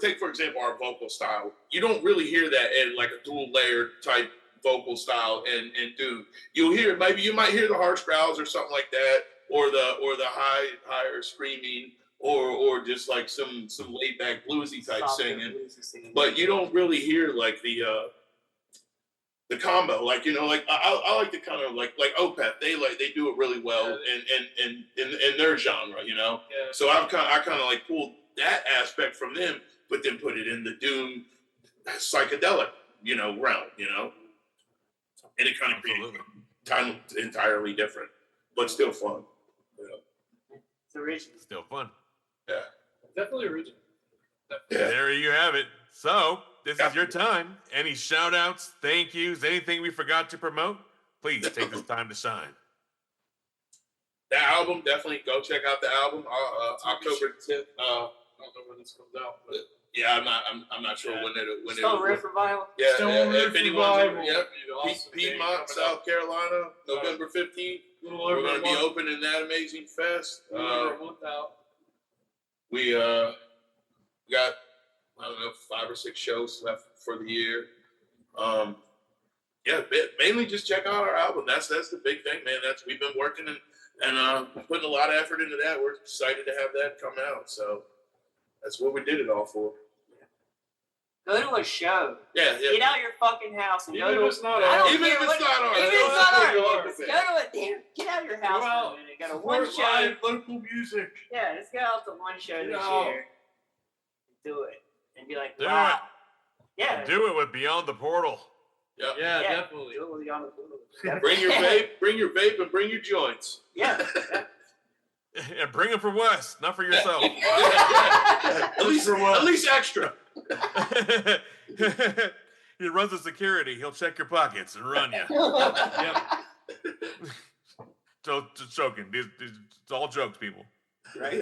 Speaker 3: Take for example our vocal style. You don't really hear that in like a dual layered type vocal style in Doom. You might hear the harsh growls or something like that, or the higher screaming. Or just like some laid back bluesy type singing, but you don't really hear like the combo. Like I like to kind of like Opeth. They do it really well in their genre.
Speaker 5: Yeah.
Speaker 3: So I kind of like pulled that aspect from them, but then put it in the doom psychedelic realm. And it kind of created entirely different, but still fun.
Speaker 4: It's original.
Speaker 1: Still fun.
Speaker 3: Yeah.
Speaker 5: Definitely original.
Speaker 3: Yeah.
Speaker 1: There you have it. So, this is your time. Any shout outs, thank yous, anything we forgot to promote? Please take this time to shine.
Speaker 3: The album, definitely go check out the album. October 10th.
Speaker 5: I don't know when this comes out, but
Speaker 3: Yeah, I'm not sure when it
Speaker 4: Stone Riff Revival.
Speaker 3: Yeah,
Speaker 5: Stone
Speaker 3: if
Speaker 5: Riff
Speaker 3: anyone's
Speaker 5: Revival.
Speaker 3: yep.
Speaker 5: Awesome.
Speaker 3: Piedmont, South Carolina, November 15th.
Speaker 5: Little
Speaker 3: We're
Speaker 5: over
Speaker 3: going
Speaker 5: a
Speaker 3: to be
Speaker 5: month.
Speaker 3: opening that amazing fest.
Speaker 5: Over a month out.
Speaker 3: We got, I don't know, 5 or 6 shows left for the year. Mainly just check out our album. That's the big thing, man. We've been working and putting a lot of effort into that. We're excited to have that come out. So that's what we did it all for.
Speaker 4: Go to a show.
Speaker 3: Yeah.
Speaker 4: Get out your fucking house and
Speaker 5: Even
Speaker 4: go to.
Speaker 5: if it's not
Speaker 4: I
Speaker 5: art.
Speaker 4: don't
Speaker 3: Even
Speaker 4: care
Speaker 3: if it's
Speaker 4: what-
Speaker 3: not art.
Speaker 4: Even if it's
Speaker 3: That's
Speaker 4: not
Speaker 3: what you
Speaker 4: art.
Speaker 3: love to
Speaker 4: Go to it. Damn. Get out of your house
Speaker 5: Go out.
Speaker 4: for a minute. Go to one
Speaker 5: Support
Speaker 4: show.
Speaker 5: live local music.
Speaker 4: Yeah, let's go out to one show
Speaker 5: Get
Speaker 4: this
Speaker 5: out.
Speaker 4: year. Do it and be like,
Speaker 1: Do
Speaker 4: wow.
Speaker 1: it.
Speaker 4: Yeah.
Speaker 1: Do it with Beyond the Portal.
Speaker 3: Yep.
Speaker 5: Yeah, definitely.
Speaker 4: Do it with Beyond the Portal.
Speaker 3: Bring your vape, and bring your joints.
Speaker 4: Yeah.
Speaker 1: And bring them for Wes, not for yourself.
Speaker 3: At least extra.
Speaker 1: He runs the security. He'll check your pockets and run you.
Speaker 5: Yep.
Speaker 1: So, just joking. It's all jokes, people.
Speaker 4: Right.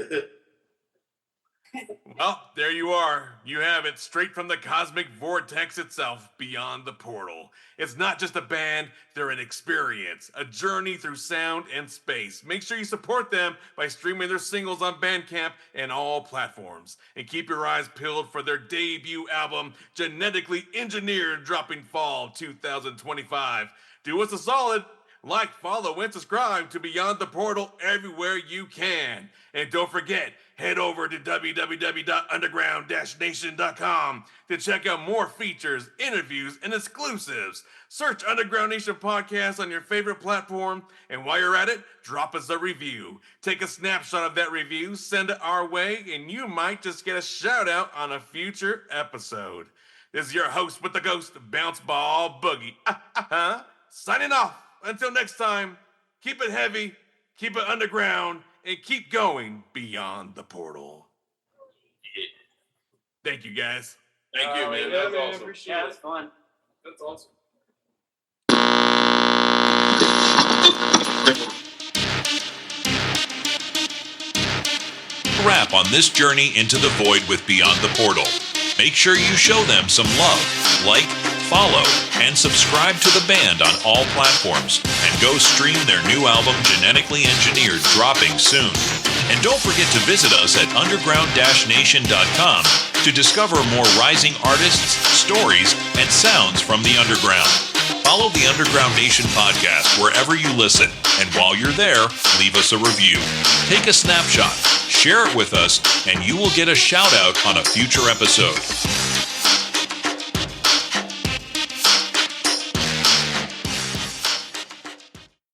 Speaker 2: Well, there you are. You have it straight from the cosmic vortex itself, Beyond the Portal. It's not just a band, they're an experience, a journey through sound and space. Make sure you support them by streaming their singles on Bandcamp and all platforms. And keep your eyes peeled for their debut album, Genetically Engineered, dropping fall 2025. Do us a solid. Like, follow, and subscribe to Beyond the Portal everywhere you can. And don't forget, head over to www.underground-nation.com to check out more features, interviews, and exclusives. Search Underground Nation Podcast on your favorite platform, and while you're at it, drop us a review. Take a snapshot of that review, send it our way, and you might just get a shout out on a future episode. This is your host with the ghost, Bounce Ball Boogie. Signing off. Until next time, keep it heavy, keep it underground, and keep going beyond the portal. Thank you, guys.
Speaker 3: Thank you, man.
Speaker 5: Yeah,
Speaker 3: That was
Speaker 5: man,
Speaker 3: awesome.
Speaker 5: appreciate
Speaker 4: Yeah,
Speaker 5: it.
Speaker 4: it's fun.
Speaker 5: That's awesome.
Speaker 1: Wrap on this journey into the void with Beyond the Portal. Make sure you show them some love, like, follow, and subscribe to the band on all platforms, and go stream their new album Genetically Engineered, dropping soon. And don't forget to visit us at underground-nation.com to discover more rising artists, stories, and sounds from the underground. Follow the Underground Nation podcast wherever you listen, and while you're there, leave us a review. Take a snapshot, share it with us, and you will get a shout out on a future episode.